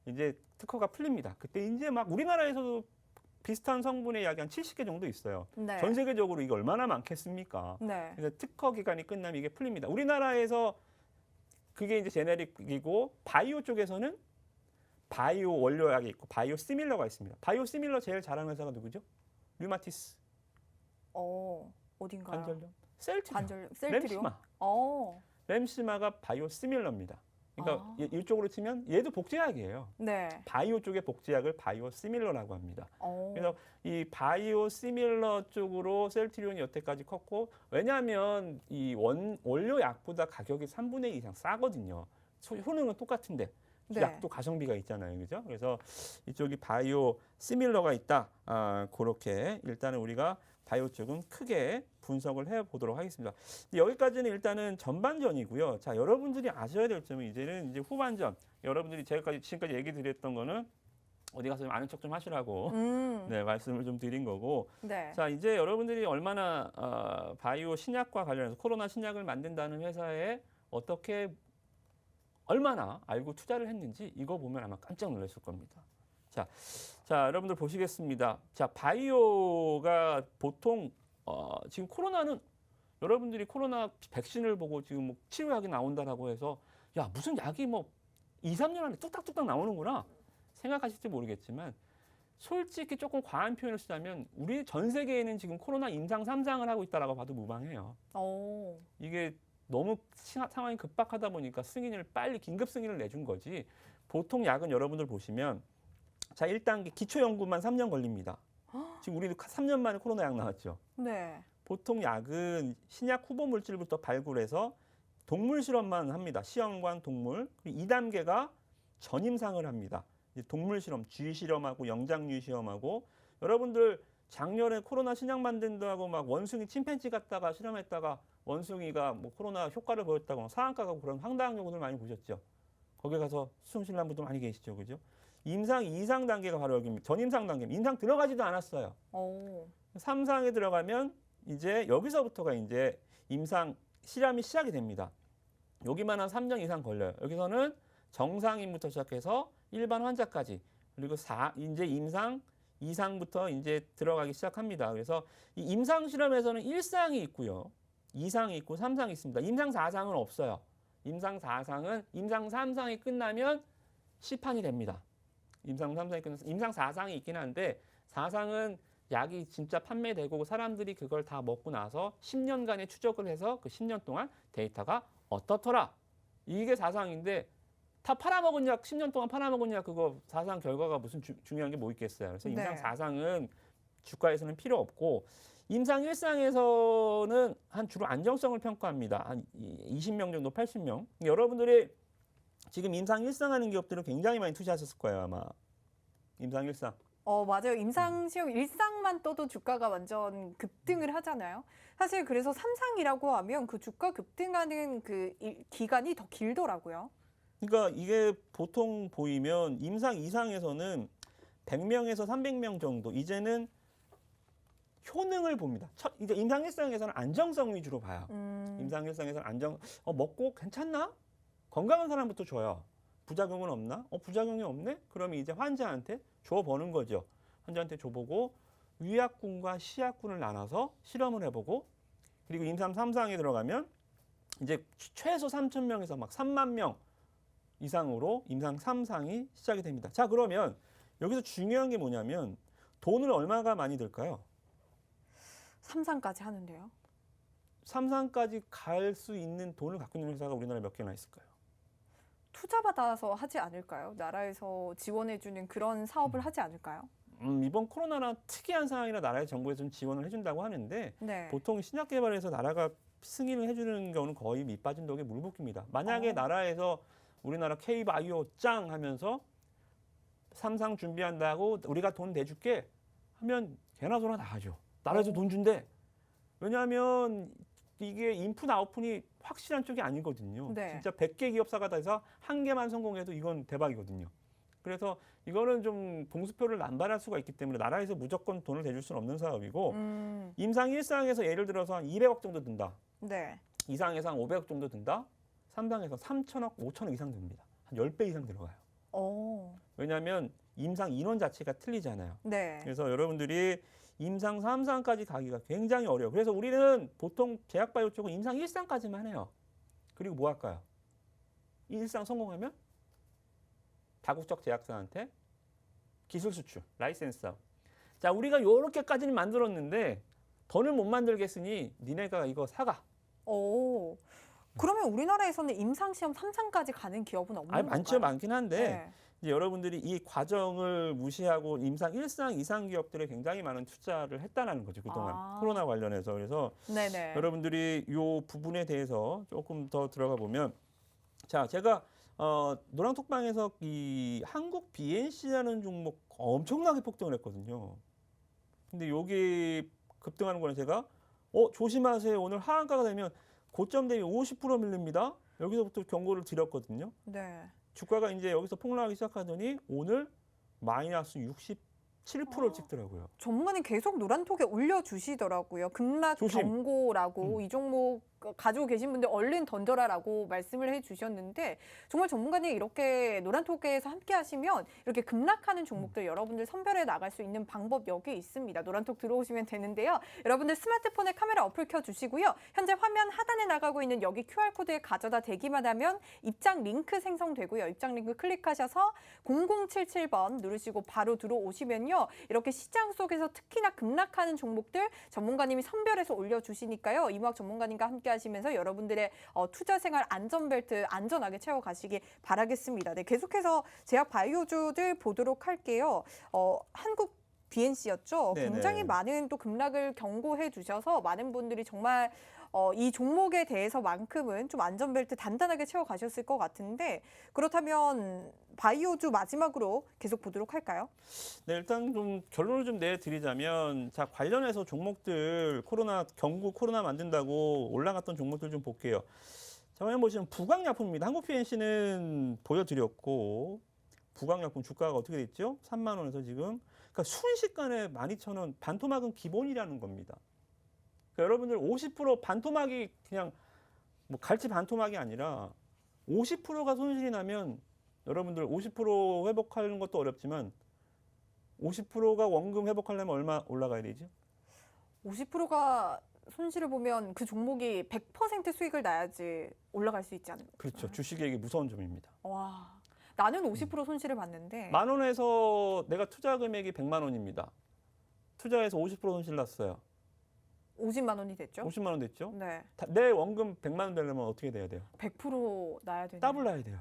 이제 특허가 풀립니다. 그때 이제 막 우리나라에서도 비슷한 성분의 약이 한 70개 정도 있어요. 네. 전 세계적으로 이게 얼마나 많겠습니까? 네. 그래서 특허 기간이 끝나면 이게 풀립니다. 우리나라에서 그게 이제 제네릭이고, 바이오 쪽에서는 바이오 원료약이 있고 바이오 시밀러가 있습니다. 바이오 시밀러 제일 잘하는 회사가 누구죠? 류마티스. 어딘가요? 관절염, 셀트리온, 관절염, 셀트리온. 램시마. 어, 램시마가 바이오시밀러입니다. 그러니까 아. 이쪽으로 치면 얘도 복제약이에요. 네. 바이오 쪽의 복제약을 바이오시밀러라고 합니다. 어. 그래서 이 바이오시밀러 쪽으로 셀트리온이 여태까지 컸고, 왜냐하면 이 원료 약보다 가격이 3분의 2 이상 싸거든요. 효능은 똑같은데 네. 약도 가성비가 있잖아요, 그죠? 그래서 이쪽이 바이오시밀러가 있다. 그렇게 일단은 우리가 바이오 쪽은 크게 분석을 해보도록 하겠습니다. 여기까지는 일단은 전반전이고요. 자, 여러분들이 아셔야 될 점은 이제는 이제 후반전. 여러분들이 지금까지 얘기 드렸던 거는 어디 가서 좀 아는 척 좀 하시라고 네, 말씀을 좀 드린 거고. 네. 자, 이제 여러분들이 얼마나 바이오 신약과 관련해서 코로나 신약을 만든다는 회사에 어떻게 얼마나 알고 투자를 했는지 이거 보면 아마 깜짝 놀랐을 겁니다. 자, 여러분들 보시겠습니다. 자, 바이오가 보통 지금 코로나는 여러분들이 코로나 백신을 보고 지금 뭐 치료약이 나온다라고 해서 야, 무슨 약이 뭐 2, 3년 안에 뚝딱뚝딱 나오는구나 생각하실지 모르겠지만 솔직히 조금 과한 표현을 쓰자면 우리 전 세계에는 지금 코로나 임상 3상을 하고 있다라고 봐도 무방해요. 오. 이게 너무 상황이 급박하다 보니까 승인을 빨리 긴급 승인을 내준 거지. 보통 약은 여러분들 보시면 자, 1단계 기초 연구만 3년 걸립니다. 지금 우리도 3년 만에 코로나 약 나왔죠. 네. 보통 약은 신약 후보 물질부터 발굴해서 동물 실험만 합니다. 시험관 동물. 그리고 2단계가 전임상을 합니다. 이제 동물 실험, 쥐 실험하고 영장류 시험하고 여러분들 작년에 코로나 신약 만든다고 막 원숭이 침팬지 갖다가 실험했다가 원숭이가 뭐 코로나 효과를 보였다고 상한가 가고 그런 황당한 경우들 많이 보셨죠. 거기 가서 숨 쉬는 분들 많이 계시죠, 그죠? 임상 2상 단계가 바로 여기입니다. 전임상 단계. 임상 들어가지도 않았어요. 오. 3상에 들어가면 이제 여기서부터가 이제 임상 실험이 시작이 됩니다. 여기만 한 3년 이상 걸려요. 여기서는 정상인부터 시작해서 일반 환자까지 그리고 이제 임상 2상부터 이제 들어가기 시작합니다. 그래서 이 임상 실험에서는 1상이 있고요. 2상이 있고 3상이 있습니다. 임상 4상은 없어요. 임상 4상은 임상 3상이 끝나면 시판이 됩니다. 임상 3상이 끝나서 임상 4상이 있긴 한데 4상은 약이 진짜 판매되고 사람들이 그걸 다 먹고 나서 10년간의 추적을 해서 그 10년 동안 데이터가 어떻더라. 이게 4상인데 다 팔아먹은 약 10년 동안 팔아먹은 약 그거 4상 결과가 무슨 중요한 게 뭐 있겠어요. 그래서 임상 네. 4상은 주가에서는 필요 없고 임상 1상에서는 한 주로 안정성을 평가합니다. 한 20명 정도 80명. 여러분들이 지금 임상 1상 하는 기업들은 굉장히 많이 투자하셨을 거예요, 아마. 임상 1상. 맞아요. 임상시험 1상만 떠도 주가가 완전 급등을 하잖아요. 사실 그래서 3상이라고 하면 그 주가 급등하는 그 기간이 더 길더라고요. 그러니까 이게 보통 보이면 임상 2상에서는 100명에서 300명 정도 이제는 효능을 봅니다. 이제 임상 1상에서는 안정성 위주로 봐요. 임상 1상에서는 먹고 괜찮나? 건강한 사람부터 줘요. 부작용은 없나? 부작용이 없네? 그러면 이제 환자한테 줘보는 거죠. 환자한테 줘보고 위약군과 시약군을 나눠서 실험을 해보고 그리고 임상 3상에 들어가면 이제 최소 3,000명에서 막 3만 명 이상으로 임상 3상이 시작이 됩니다. 자, 그러면 여기서 중요한 게 뭐냐면 돈을 얼마가 많이 들까요? 3상까지 하는데요. 3상까지 갈 수 있는 돈을 갖고 있는 회사가 우리나라에 몇 개나 있을까요? 투자받아서 하지 않을까요? 나라에서 지원해주는 그런 사업을 하지 않을까요? 이번 코로나나 특이한 상황이라 나라의 정부에서 좀 지원을 해준다고 하는데 네. 보통 신약 개발에서 나라가 승인을 해주는 경우는 거의 밑 빠진 독에 물 붓기입니다. 만약에 나라에서 우리나라 K바이오 짱 하면서 3상 준비한다고 우리가 돈 내줄게 하면 개나 소나 다 하죠. 나라에서 돈 준대. 왜냐하면 이게 인풋 아웃풋이 확실한 쪽이 아니거든요. 네. 진짜 100개 기업사가 돼서 한 개만 성공해도 이건 대박이거든요. 그래서 이거는 좀 봉수표를 남발할 수가 있기 때문에 나라에서 무조건 돈을 대줄 수는 없는 사업이고 임상 1상에서 예를 들어서 한 200억 정도 든다. 네. 2상에서 한 500억 정도 든다. 3상에서 3천억, 5천억 이상 듭니다. 한 10배 이상 들어가요. 왜냐하면 임상 인원 자체가 틀리잖아요. 네. 그래서 여러분들이 임상 3상까지 가기가 굉장히 어려워요. 그래서 우리는 보통 제약바이오 쪽은 임상 1상까지만 해요. 그리고 뭐 할까요? 1상 성공하면 다국적 제약사한테 기술 수출, 라이센스 사업. 자, 우리가 요렇게까지는 만들었는데 더는 못 만들겠으니 니네가 이거 사가. 오. 그러면 우리나라에서는 임상시험 3상까지 가는 기업은 없는 아니, 건가요? 많죠, 많긴 한데 네. 이제 여러분들이 이 과정을 무시하고 임상 1상, 2상 기업들에 굉장히 많은 투자를 했다는 거죠, 그동안. 아. 코로나 관련해서. 그래서 네네. 여러분들이 이 부분에 대해서 조금 더 들어가 보면 자, 제가 노랑톡방에서 이 한국 BNC라는 종목 엄청나게 폭등을 했거든요. 근데 여기 급등하는 거는 제가 조심하세요. 오늘 하한가가 되면 고점 대비 50% 밀립니다. 여기서부터 경고를 드렸거든요. 네. 주가가 이제 여기서 폭락하기 시작하더니 오늘 마이너스 67%를 찍더라고요. 전문가님 계속 노란톡에 올려주시더라고요. 급락 조심. 경고라고 이 종목 가지고 계신 분들 얼른 던져라라고 말씀을 해주셨는데 정말 전문가님 이렇게 노란톡에서 함께 하시면 이렇게 급락하는 종목들 여러분들 선별해 나갈 수 있는 방법 여기 있습니다. 노란톡 들어오시면 되는데요. 여러분들 스마트폰에 카메라 어플 켜주시고요. 현재 화면 하단에 나가고 있는 여기 QR코드에 가져다 대기만 하면 입장 링크 생성되고요. 입장 링크 클릭하셔서 0077번 누르시고 바로 들어오시면요. 이렇게 시장 속에서 특히나 급락하는 종목들 전문가님이 선별해서 올려주시니까요. 이무학 전문가님과 함께 하시면서 여러분들의 투자 생활 안전벨트 안전하게 채워가시기 바라겠습니다. 네, 계속해서 제약 바이오주들 보도록 할게요. 한국 BNC였죠. 네네. 굉장히 많은 또 급락을 경고해 주셔서 많은 분들이 정말 이 종목에 대해서만큼은 좀 안전벨트 단단하게 채워가셨을 것 같은데 그렇다면 바이오주 마지막으로 계속 보도록 할까요? 네, 일단 좀 결론을 좀 내드리자면 자, 관련해서 종목들 경구 코로나 만든다고 올라갔던 종목들 좀 볼게요. 자, 화면 보시면 부광약품입니다. 한국 PNC는 보여드렸고 부광약품 주가가 어떻게 됐죠? 3만 원에서 지금 그러니까 순식간에 12,000원 반토막은 기본이라는 겁니다. 그러니까 여러분들 50% 반토막이 그냥 뭐 갈치 반토막이 아니라 50%가 손실이 나면 여러분들 50% 회복하는 것도 어렵지만 50%가 원금 회복하려면 얼마 올라가야 되죠? 50%가 손실을 보면 그 종목이 100% 수익을 나야지 올라갈 수 있지 않나요? 그렇죠. 주식의 이게 무서운 점입니다. 와, 나는 50% 손실을 봤는데 10,000원에서 내가 투자 금액이 100만 원입니다. 투자해서 50% 손실 났어요. 50만 원이 됐죠? 50만 원 됐죠? 네, 내 원금 100만 원 되려면 어떻게 돼야 돼요? 100% 나야 되네요. 더블 나야 돼요.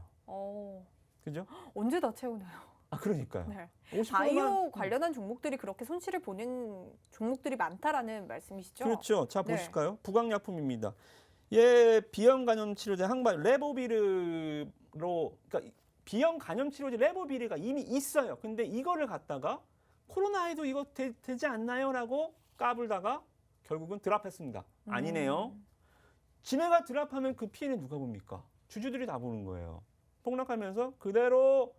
그죠? 언제 다 채우나요? 아, 그러니까요. 네. 50%만 바이오 관련한 종목들이 그렇게 손실을 보는 종목들이 많다라는 말씀이시죠? 그렇죠. 자, 네. 보실까요? 부광약품입니다. 얘 비형 간염 치료제 항발 레보비르로 그러니까 비형 간염 치료제 레보비르가 이미 있어요. 근데 이거를 갖다가 코로나에도 이거 되지 않나요라고 까불다가 결국은 드랍했습니다. 아니네요. 지네가 드랍하면 그 피해는 누가 봅니까? 주주들이 다 보는 거예요. 폭락하면서 그대로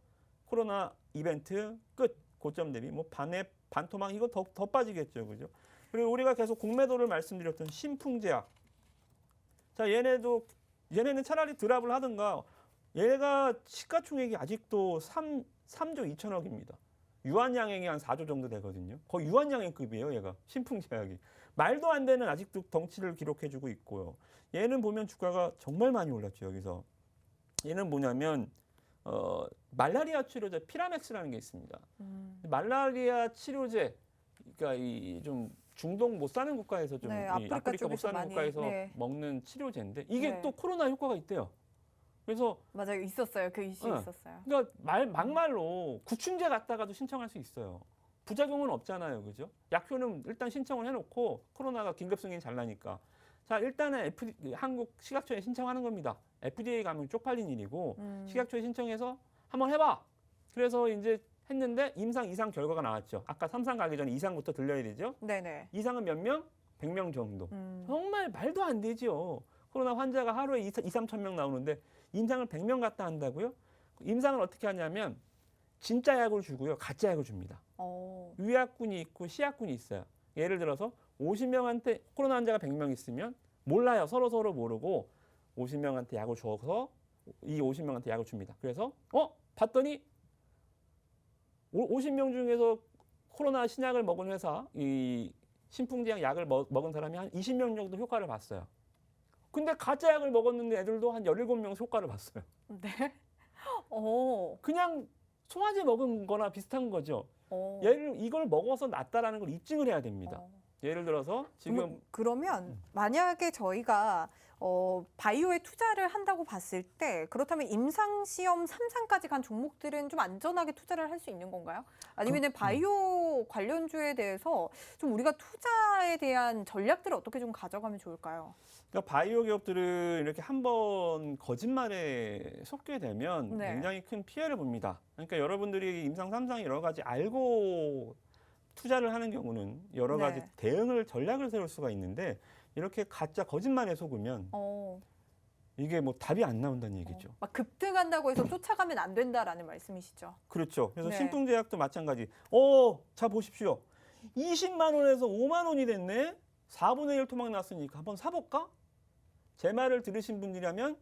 코로나 이벤트 끝. 고점 대비 뭐 반토막 이거 더 빠지겠죠. 그죠? 그리고 우리가 계속 공매도를 말씀드렸던 신풍제약. 자, 얘네는 차라리 드랍을 하든가 얘가 시가총액이 아직도 3조 2천억입니다. 유한양행이 한 4조 정도 되거든요. 거의 유한양행급이에요, 얘가. 신풍제약이. 말도 안 되는 아직도 덩치를 기록해주고 있고요. 얘는 보면 주가가 정말 많이 올랐죠, 여기서. 얘는 뭐냐면 말라리아 치료제 피라맥스라는 게 있습니다. 말라리아 치료제, 그러니까 이 좀 중동 못 사는 국가에서 좀 네, 아프리카 못 쪽에서 사는 많이, 국가에서 네. 먹는 치료제인데 이게 네. 또 코로나 효과가 있대요. 그래서 맞아요, 있었어요. 그 이슈 네. 있었어요. 그러니까 막말로 구충제 갖다가도 신청할 수 있어요. 부작용은 없잖아요, 그죠? 약효는 일단 신청을 해놓고 코로나가 긴급 승인 잘 나니까. 자, 일단은 한국 식약처에 신청하는 겁니다. FDA 가면 쪽팔린 일이고 식약처에 신청해서 한번 해봐. 그래서 이제 했는데 임상 2상 결과가 나왔죠. 아까 3상 가기 전에 2상부터 들려야 되죠. 네네. 2상은 몇 명? 100명 정도. 음. 정말 말도 안 되죠. 코로나 환자가 하루에 2-3천 명 나오는데 임상을 100명 갖다 한다고요? 임상을 어떻게 하냐면 진짜 약을 주고요. 가짜 약을 줍니다. 유약군이 있고 시약군이 있어요. 예를 들어서 50명한테 코로나 환자가 100명 있으면 몰라요. 서로 모르고 50명한테 약을 줘서 이 50명한테 약을 줍니다. 그래서 봤더니 50명 중에서 코로나 신약을 먹은 회사 이 신풍제약 약을 먹은 사람이 한 20명 정도 효과를 봤어요. 근데 가짜 약을 먹었는데 애들도 한 17명 효과를 봤어요. 네. 그냥 소화제 먹은 거나 비슷한 거죠. 이걸 먹어서 낫다라는 걸 입증을 해야 됩니다. 예를 들어서 지금 그러면 만약에 저희가 바이오에 투자를 한다고 봤을 때 그렇다면 임상시험 3상까지 간 종목들은 좀 안전하게 투자를 할 수 있는 건가요? 아니면 바이오 관련주에 대해서 좀 우리가 투자에 대한 전략들을 어떻게 좀 가져가면 좋을까요? 그러니까 바이오 기업들은 이렇게 한번 거짓말에 속게 되면 네. 굉장히 큰 피해를 봅니다. 그러니까 여러분들이 임상 3상 여러 가지 알고 투자를 하는 경우는 여러 가지 네. 대응을 전략을 세울 수가 있는데 이렇게 가짜 거짓말에 속으면 이게 뭐 답이 안 나온다는 얘기죠. 막 급등한다고 해서 쫓아가면 안 된다라는 말씀이시죠? 그렇죠. 그래서 네. 신풍제약도 마찬가지. 자 보십시오. 20만 원에서 5만 원이 됐네. 4분의 1 토막 났으니까 한번 사볼까? 제 말을 들으신 분이라면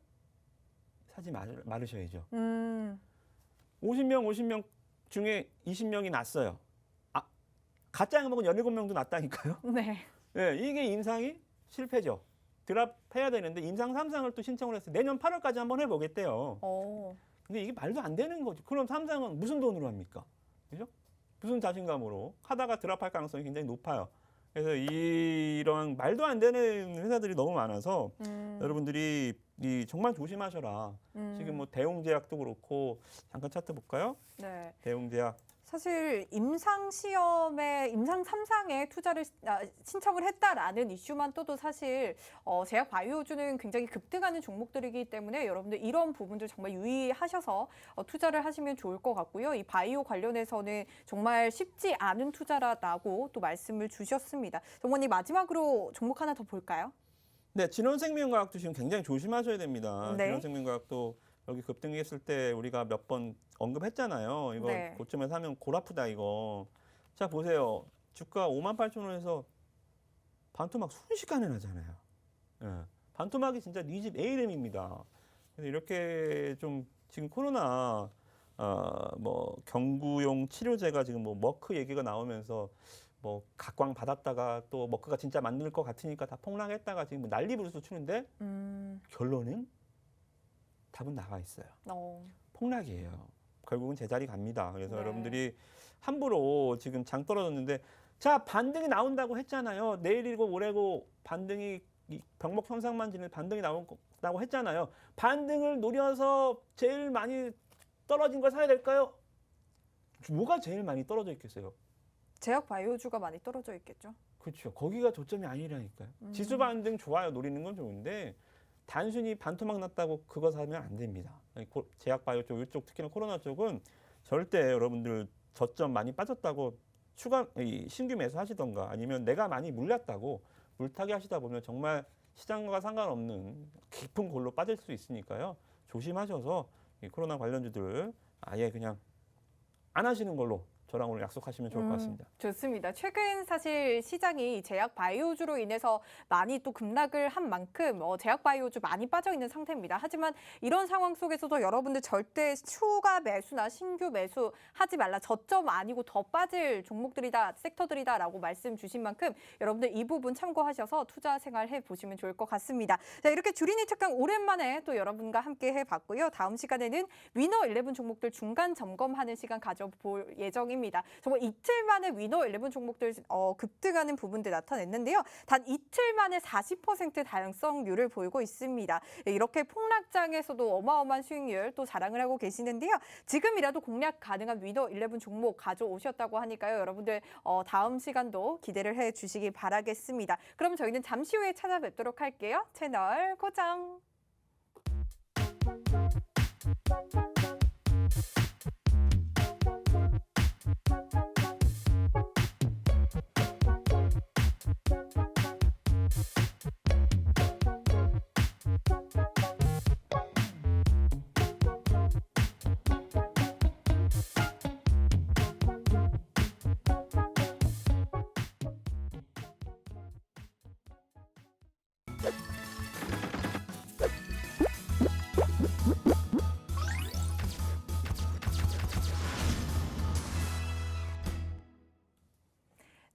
사지 말으셔야죠. 50명 중에 20명이 났어요. 가짜 먹은 17명도 났다니까요. 네. 네, 이게 임상이 실패죠. 드랍해야 되는데 임상 3상을 또 신청을 했어요. 내년 8월까지 한번 해보겠대요. 근데 이게 말도 안 되는 거죠. 그럼 3상은 무슨 돈으로 합니까? 그죠? 무슨 자신감으로 하다가 드랍할 가능성이 굉장히 높아요. 그래서 이런 말도 안 되는 회사들이 너무 많아서 여러분들이 정말 조심하셔라. 지금 뭐 대웅제약도 그렇고 잠깐 차트 볼까요? 네. 대웅제약. 사실 임상 3상에 투자를 신청을 했다라는 이슈만 떠도 사실 제약 바이오주는 굉장히 급등하는 종목들이기 때문에 여러분들 이런 부분들 정말 유의하셔서 투자를 하시면 좋을 것 같고요. 이 바이오 관련해서는 정말 쉽지 않은 투자라고 또 말씀을 주셨습니다. 정원님 마지막으로 종목 하나 더 볼까요? 네, 진원생명과학도 지금 굉장히 조심하셔야 됩니다. 네. 진원생명과학도 여기 급등했을 때 우리가 몇 번 언급했잖아요. 이거 네. 고점에 사면 골 아프다 이거. 자 보세요. 주가 58,000원에서 반토막 순식간에 나잖아요. 예. 반토막이 진짜 네 집 A램입니다. 그래서 이렇게 좀 지금 코로나 뭐 경구용 치료제가 지금 뭐 머크 얘기가 나오면서 뭐 각광 받았다가 또 머크가 진짜 만들 것 같으니까 다 폭락했다가 지금 뭐 난리 부르스 추는데 결론은 답은 나와 있어요. 폭락이에요. 결국은 제자리 갑니다. 그래서 네. 여러분들이 함부로 지금 장 떨어졌는데 자 반등이 나온다고 했잖아요. 내일이고 모레고 반등이 병목 현상만 지는 반등이 나온다고 했잖아요. 반등을 노려서 제일 많이 떨어진 걸 사야 될까요? 뭐가 제일 많이 떨어져 있겠어요? 제약 바이오주가 많이 떨어져 있겠죠. 그렇죠. 거기가 저점이 아니라니까요. 지수 반등 좋아요. 노리는 건 좋은데 단순히 반토막 났다고 그거 사면 안 됩니다. 제약 바이오 쪽, 이쪽 특히나 코로나 쪽은 절대 여러분들 저점 많이 빠졌다고 신규 매수하시던가 아니면 내가 많이 물렸다고 물타기 하시다 보면 정말 시장과 상관없는 깊은 골로 빠질 수 있으니까요. 조심하셔서 이 코로나 관련주들 아예 그냥 안 하시는 걸로 저랑 오늘 약속하시면 좋을 것 같습니다. 좋습니다. 최근 사실 시장이 제약 바이오주로 인해서 많이 또 급락을 한 만큼 제약 바이오주 많이 빠져 있는 상태입니다. 하지만 이런 상황 속에서도 여러분들 절대 추가 매수나 신규 매수 하지 말라. 저점 아니고 더 빠질 종목들이다, 섹터들이다라고 말씀 주신 만큼 여러분들 이 부분 참고하셔서 투자 생활 해보시면 좋을 것 같습니다. 자, 이렇게 주린이 특강 오랜만에 또 여러분과 함께 해봤고요. 다음 시간에는 위너 11 종목들 중간 점검하는 시간 가져볼 예정입니다. 정말 이틀 만에 위너 11 종목들 급등하는 부분들 나타냈는데요. 단 이틀 만에 40% 달성률을 보이고 있습니다. 이렇게 폭락장에서도 어마어마한 수익률 또 자랑을 하고 계시는데요. 지금이라도 공략 가능한 위너 11 종목 가져오셨다고 하니까요. 여러분들 다음 시간도 기대를 해주시기 바라겠습니다. 그럼 저희는 잠시 후에 찾아뵙도록 할게요. 채널 고정!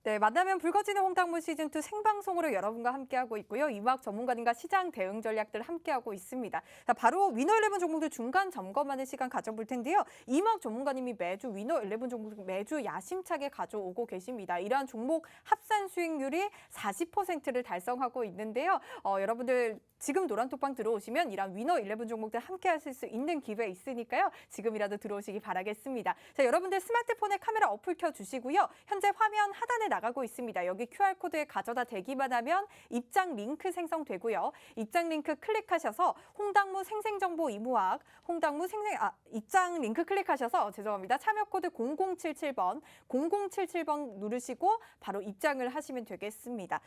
네, 만나면 붉어지는 홍당무 시즌2 생방송으로 여러분과 함께하고 있고요. 이막 전문가님과 시장 대응 전략들 함께하고 있습니다. 자, 바로 위너11 종목들 중간 점검하는 시간 가져볼 텐데요. 이막 전문가님이 매주 위너11 종목들 매주 야심차게 가져오고 계십니다. 이러한 종목 합산 수익률이 40%를 달성하고 있는데요. 여러분들 지금 노란톡방 들어오시면 이런 위너11 종목들 함께 하실 수 있는 기회 있으니까요. 지금이라도 들어오시기 바라겠습니다. 자, 여러분들 스마트폰에 카메라 어플 켜주시고요. 현재 화면 하단에 나가고 있습니다. 여기 QR코드에 가져다 대기만 하면 입장 링크 생성되고요. 입장 링크 클릭하셔서 홍당무 생생정보 이무학, 입장 링크 클릭하셔서 죄송합니다. 참여코드 0077번, 0077번 누르시고 바로 입장을 하시면 되겠습니다.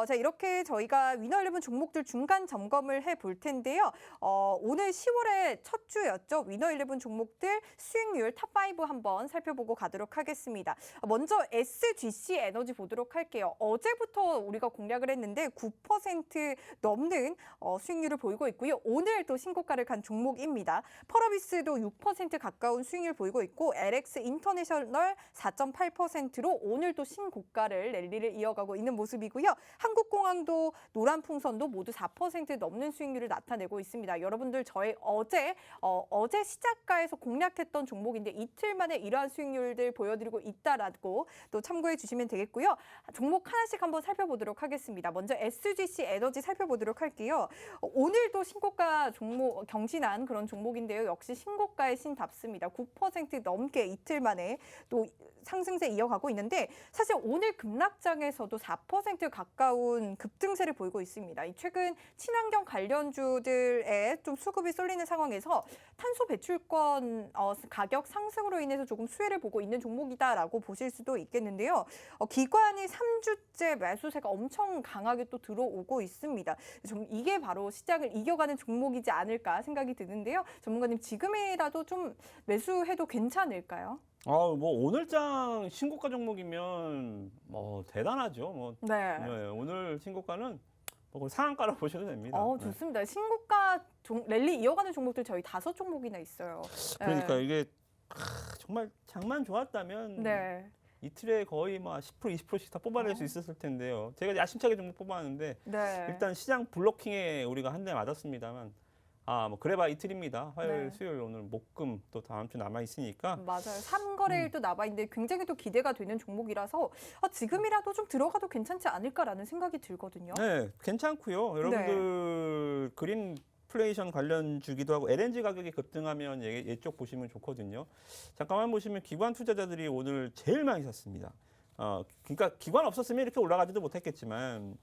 자, 이렇게 저희가 위너11 종목들 중간 점검을 해볼 텐데요. 오늘 10월의 첫 주였죠. 위너11 종목들 수익률 탑5 한번 살펴보고 가도록 하겠습니다. 먼저 SGC 에너지 보도록 할게요. 어제부터 우리가 공략을 했는데 9% 넘는 수익률을 보이고 있고요. 오늘 또 신고가를 간 종목입니다. 펄어비스도 6% 가까운 수익률 보이고 있고 LX 인터내셔널 4.8%로 오늘 또 신고가를 랠리를 이어가고 있는 모습이고요. 한국공항도 노란풍선도 모두 4% 넘는 수익률을 나타내고 있습니다. 여러분들 저희 어제 시작가에서 공략했던 종목인데 이틀 만에 이러한 수익률들 보여드리고 있다라고 또 참고해 주시면 되겠고요. 종목 하나씩 한번 살펴보도록 하겠습니다. 먼저 SGC 에너지 살펴보도록 할게요. 오늘도 신고가 종목 경신한 그런 종목인데요. 역시 신고가의 신답습니다. 9% 넘게 이틀 만에 또 상승세 이어가고 있는데 사실 오늘 급락장에서도 4% 가까운 급등세를 보이고 있습니다. 최근 친환경 관련주들에 좀 수급이 쏠리는 상황에서 탄소 배출권 가격 상승으로 인해서 조금 수혜를 보고 있는 종목이다라고 보실 수도 있겠는데요. 기관이 3주째 매수세가 엄청 강하게 또 들어오고 있습니다. 좀 이게 바로 시장을 이겨가는 종목이지 않을까 생각이 드는데요. 전문가님 지금이라도 좀 매수해도 괜찮을까요? 뭐 오늘장 신고가 종목이면 뭐 대단하죠. 네. 네, 오늘 신고가는 뭐 상한가로 보셔도 됩니다. 좋습니다. 신고가 랠리 이어가는 종목들 저희 5종목이나 있어요. 그러니까 이게 정말 장만 좋았다면 네. 이틀에 거의 뭐 10%, 20%씩 다 뽑아낼 수 있었을 텐데요. 제가 야심차게 종목 뽑았는데 네. 일단 시장 블로킹에 우리가 한 대 맞았습니다만 뭐 그래봐 이틀입니다. 화요일, 네. 수요일, 오늘 목금 또 다음 주 남아 있으니까 맞아요. 3거래일도 남아 있는데 굉장히 또 기대가 되는 종목이라서 지금이라도 좀 들어가도 괜찮지 않을까라는 생각이 들거든요. 네, 괜찮고요. 여러분들 그린플레이션 관련주기도 하고 LNG 가격이 급등하면 이쪽 보시면 좋거든요. 잠깐만 보시면 기관 투자자들이 오늘 제일 많이 샀습니다. 그러니까 기관 없었으면 이렇게 올라가지도 못했겠지만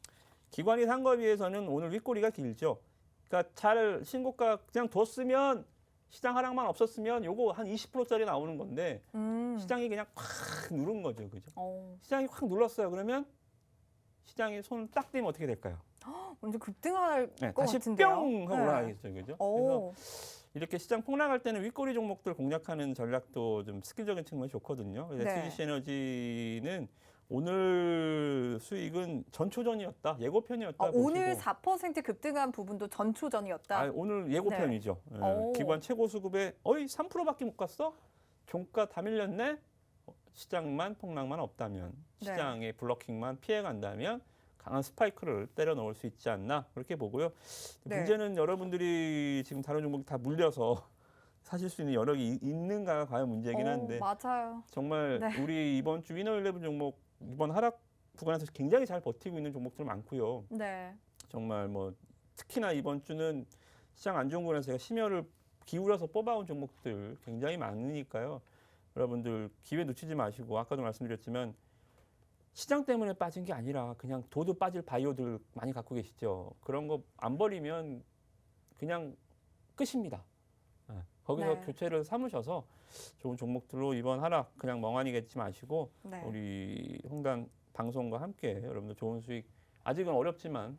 기관이 산 거에 비해서는 오늘 윗꼬리가 길죠. 그러니까 잘 신고가 그냥 뒀으면 시장 하락만 없었으면 요거 한 20%짜리 나오는 건데 시장이 그냥 콱 누른 거죠. 그죠? 시장이 확 눌렀어요. 그러면 시장이 손을 딱 떼면 어떻게 될까요? 먼저 급등할 것 다시 같은데요. 뿅 하고 올라가겠죠. 그죠? 그래서 이렇게 시장 폭락할 때는 윗꼬리 종목들 공략하는 전략도 좀 스킬적인 측면이 좋거든요. 그래서 네. SGC 에너지는 오늘 수익은 전초전이었다. 예고편이었다. 오늘 보시고. 4% 급등한 부분도 전초전이었다. 오늘 예고편이죠. 오. 기관 최고 수급에 3%밖에 못 갔어? 종가 다 밀렸네? 시장만 폭락만 없다면, 시장의 블러킹만 피해간다면 강한 스파이크를 때려 넣을 수 있지 않나 그렇게 보고요. 네. 문제는 여러분들이 지금 다른 종목이 다 물려서 사실 수 있는 여력이 있는가가 과연 문제긴 한데 맞아요. 정말 네. 우리 이번 주 위너11 종목 이번 하락 구간에서 굉장히 잘 버티고 있는 종목들 많고요. 네. 정말 뭐 특히나 이번 주는 시장 안 좋은 구간에서 제가 심혈을 기울여서 뽑아온 종목들 굉장히 많으니까요. 여러분들 기회 놓치지 마시고 아까도 말씀드렸지만 시장 때문에 빠진 게 아니라 그냥 도도 빠질 바이오들 많이 갖고 계시죠. 그런 거 안 버리면 그냥 끝입니다. 거기서 네. 교체를 삼으셔서 좋은 종목들로 이번 하락 그냥 멍하니 겠지 마시고 네. 우리 홍당 방송과 함께 여러분들 좋은 수익 아직은 어렵지만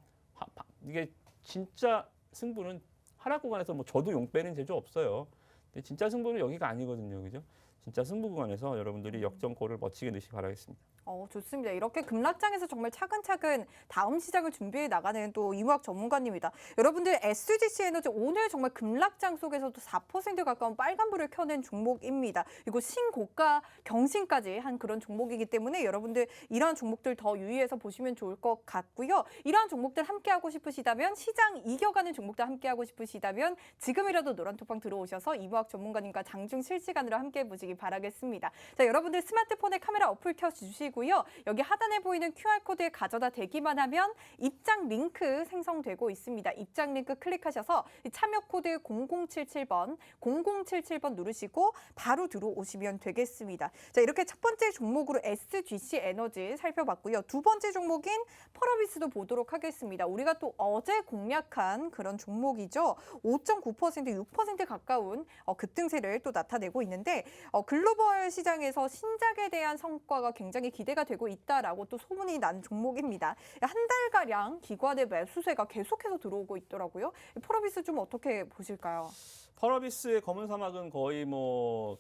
이게 진짜 승부는 하락 구간에서 뭐 저도 용 빼는 재주 없어요. 근데 진짜 승부는 여기가 아니거든요. 그죠? 진짜 승부 구간에서 여러분들이 역전골을 멋지게 넣으시기 바라겠습니다. 좋습니다. 이렇게 급락장에서 정말 차근차근 다음 시장을 준비해 나가는 또 이무학 전문가님이다. 여러분들 SGC 에너지 오늘 정말 급락장 속에서도 4% 가까운 빨간불을 켜낸 종목입니다. 그리고 신고가 경신까지 한 그런 종목이기 때문에 여러분들 이러한 종목들 더 유의해서 보시면 좋을 것 같고요. 이러한 종목들 함께하고 싶으시다면 시장 이겨가는 종목들 함께하고 싶으시다면 지금이라도 노란톡방 들어오셔서 이무학 전문가님과 장중 실시간으로 함께해 보시기 바라겠습니다. 자, 여러분들 스마트폰에 카메라 어플 켜주시고요. 여기 하단에 보이는 QR코드에 가져다 대기만 하면 입장 링크 생성되고 있습니다. 입장 링크 클릭하셔서 참여 코드 0077번, 0077번 누르시고 바로 들어오시면 되겠습니다. 자, 이렇게 첫 번째 종목으로 SGC 에너지 살펴봤고요. 두 번째 종목인 펄어비스도 보도록 하겠습니다. 우리가 또 어제 공략한 그런 종목이죠. 5.9%, 6% 가까운 급등세를 또 나타내고 있는데 글로벌 시장에서 신작에 대한 성과가 굉장히 기대가 되고 있다라고 또 소문이 난 종목입니다. 한 달가량 기관의 매수세가 계속해서 들어오고 있더라고요. 펄어비스 좀 어떻게 보실까요? 펄어비스의 검은 사막은 거의 뭐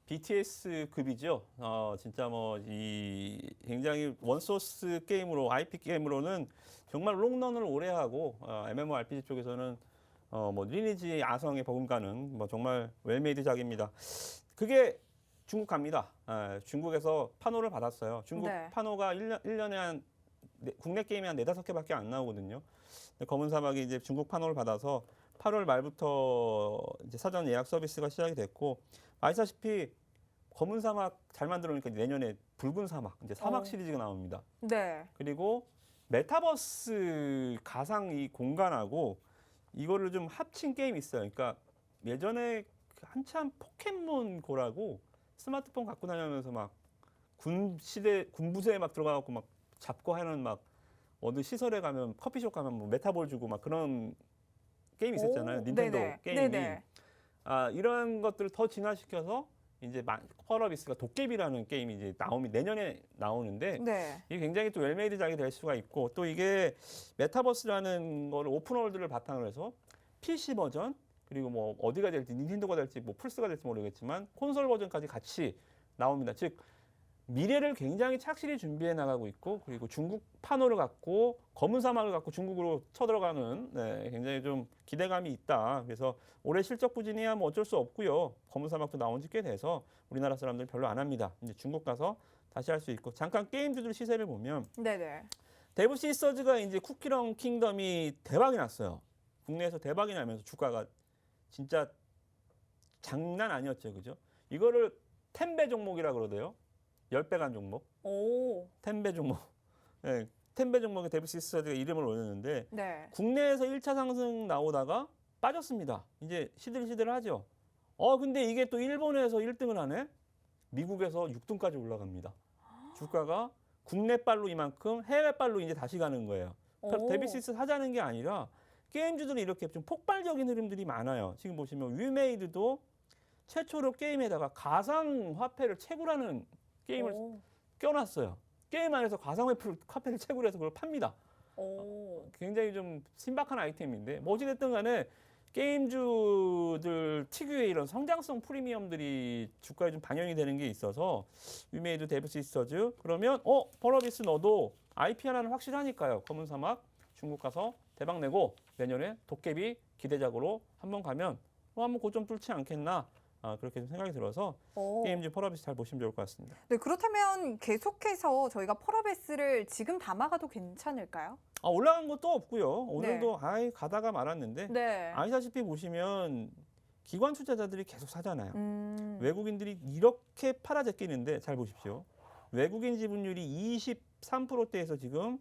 BTS급이죠. 진짜 뭐 이 굉장히 원소스 게임으로 IP 게임으로는 정말 롱런을 오래 하고 MMORPG 쪽에서는 뭐 리니지 아성에 버금가는 뭐 정말 웰메이드작입니다. 그게 중국 갑니다. 중국에서 판호를 받았어요. 중국 네. 판호가 1년에 한 국내 게임이 한 4-5개밖에 안 나오거든요. 근데 검은 사막이 이제 중국 판호를 받아서 8월 말부터 이제 사전 예약 서비스가 시작이 됐고 아시다시피 검은 사막 잘 만들어 놓으니까 내년에 붉은 사막 이제 사막 시리즈가 나옵니다. 네. 그리고 메타버스 가상 이 공간하고 이거를 좀 합친 게임이 있어요. 그러니까 예전에 한참 포켓몬고라고 스마트폰 갖고 다니면서 막 군부대에 막 들어가갖고 막 잡고 하는 막 어느 시설에 가면 커피숍 가면 뭐 메타볼 주고 막 그런 게임이 있었잖아요. 닌텐도 네네. 게임이. 네네. 이런 것들을 더 진화시켜서 이제 펄어비스가 도깨비라는 게임이 이제 내년에 나오는데 네. 이게 굉장히 또 웰메이드작이 될 수가 있고 또 이게 메타버스라는 거를 오픈월드를 바탕으로 해서 PC 버전 그리고 뭐 어디가 될지 닌텐도가 될지 뭐 플스가 될지 모르겠지만 콘솔 버전까지 같이 나옵니다. 즉 미래를 굉장히 착실히 준비해 나가고 있고 그리고 중국 판호를 갖고 검은 사막을 갖고 중국으로 쳐들어가는 굉장히 좀 기대감이 있다. 그래서 올해 실적 부진이야 뭐 어쩔 수 없고요. 검은 사막도 나온 지 꽤 돼서 우리나라 사람들 별로 안 합니다. 이제 중국 가서 다시 할 수 있고 잠깐 게임주들 시세를 보면 네네. 데브 시스터즈가 이제 쿠키런 킹덤이 대박이 났어요. 국내에서 대박이 나면서 주가가 진짜 장난 아니었죠, 그죠? 이거를 10배 종목이라 그러대요. 10배 간 종목. 오. 10배 종목. 네, 10배 종목에 데브 시스터즈가 이름을 올렸는데 네. 국내에서 1차 상승 나오다가 빠졌습니다. 이제 시들시들하죠. 근데 이게 또 일본에서 1등을 하네? 미국에서 6등까지 올라갑니다. 주가가 국내 빨로 이만큼 해외 빨로 이제 다시 가는 거예요. 그러니까 데브 시스터즈 하자는 게 아니라 게임주들이 이렇게 좀 폭발적인 흐름들이 많아요. 지금 보시면 위메이드도 최초로 게임에다가 가상 화폐를 채굴하는 게임을 껴놨어요. 게임 안에서 가상 화폐를 채굴해서 그걸 팝니다. 굉장히 좀 신박한 아이템인데 뭐 어찌됐든 간에 게임주들 특유의 이런 성장성 프리미엄들이 주가에 좀 반영이 되는 게 있어서 위메이드 데브 시스터즈 그러면 펄어비스 너도 IP 하나는 확실하니까요. 검은 사막 중국 가서 대박 내고 내년에 도깨비 기대작으로 한번 가면 한번 고점 뚫지 않겠나 그렇게 좀 생각이 들어서 게임주 펄어비스 잘 보시면 좋을 것 같습니다. 네, 그렇다면 계속해서 저희가 펄어비스를 지금 담아가도 괜찮을까요? 올라간 것도 없고요. 오늘도 가다가 말았는데 네. 아시다시피 보시면 기관 투자자들이 계속 사잖아요. 외국인들이 이렇게 팔아 제끼는데 잘 보십시오. 외국인 지분율이 23%대에서 지금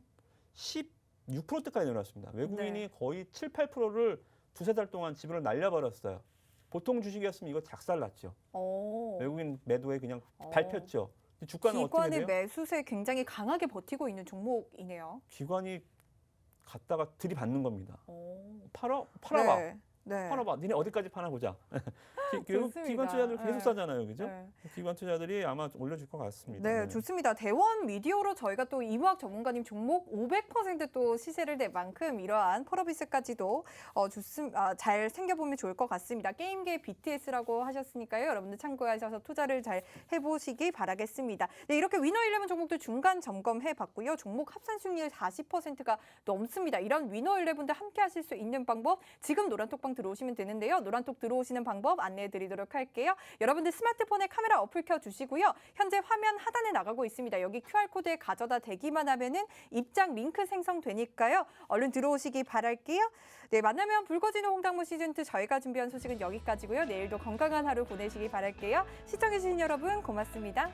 16%대까지 내려왔습니다. 외국인이 거의 7, 8%를 두세 달 동안 지분을 날려버렸어요. 보통 주식이었으면 이거 작살났죠. 외국인 매도에 그냥 밟혔죠. 주가는 어떻게 기관의 돼요? 매수세 굉장히 강하게 버티고 있는 종목이네요. 기관이 갔다가 들이받는 겁니다. 팔아봐. 네. 네. 팔아봐. 니네 어디까지 파나 보자. 결국 좋습니다. 기관 투자들 계속 네. 사잖아요, 그죠? 네. 기관 투자들이 아마 올려줄 것 같습니다. 네, 좋습니다. 대원 미디어로 저희가 또 이무학 전문가님 종목 500%또 시세를 낼 만큼 이러한 펄어비스까지도 잘 챙겨보면 좋을 것 같습니다. 게임계 BTS라고 하셨으니까요. 여러분들 참고하셔서 투자를 잘 해보시기 바라겠습니다. 네, 이렇게 위너 11 종목들 중간 점검해봤고요. 종목 합산 수익률 40%가 넘습니다. 이런 위너 11들 함께 하실 수 있는 방법 지금 노란톡방 들어오시면 되는데요. 노란톡 들어오시는 방법 안내해드리도록 할게요. 여러분들 스마트폰에 카메라 어플 켜주시고요. 현재 화면 하단에 나가고 있습니다. 여기 QR코드에 가져다 대기만 하면은 입장 링크 생성되니까요. 얼른 들어오시기 바랄게요. 네, 만나면 붉어지는 홍당무 시즌2 저희가 준비한 소식은 여기까지고요. 내일도 건강한 하루 보내시기 바랄게요. 시청해주신 여러분 고맙습니다.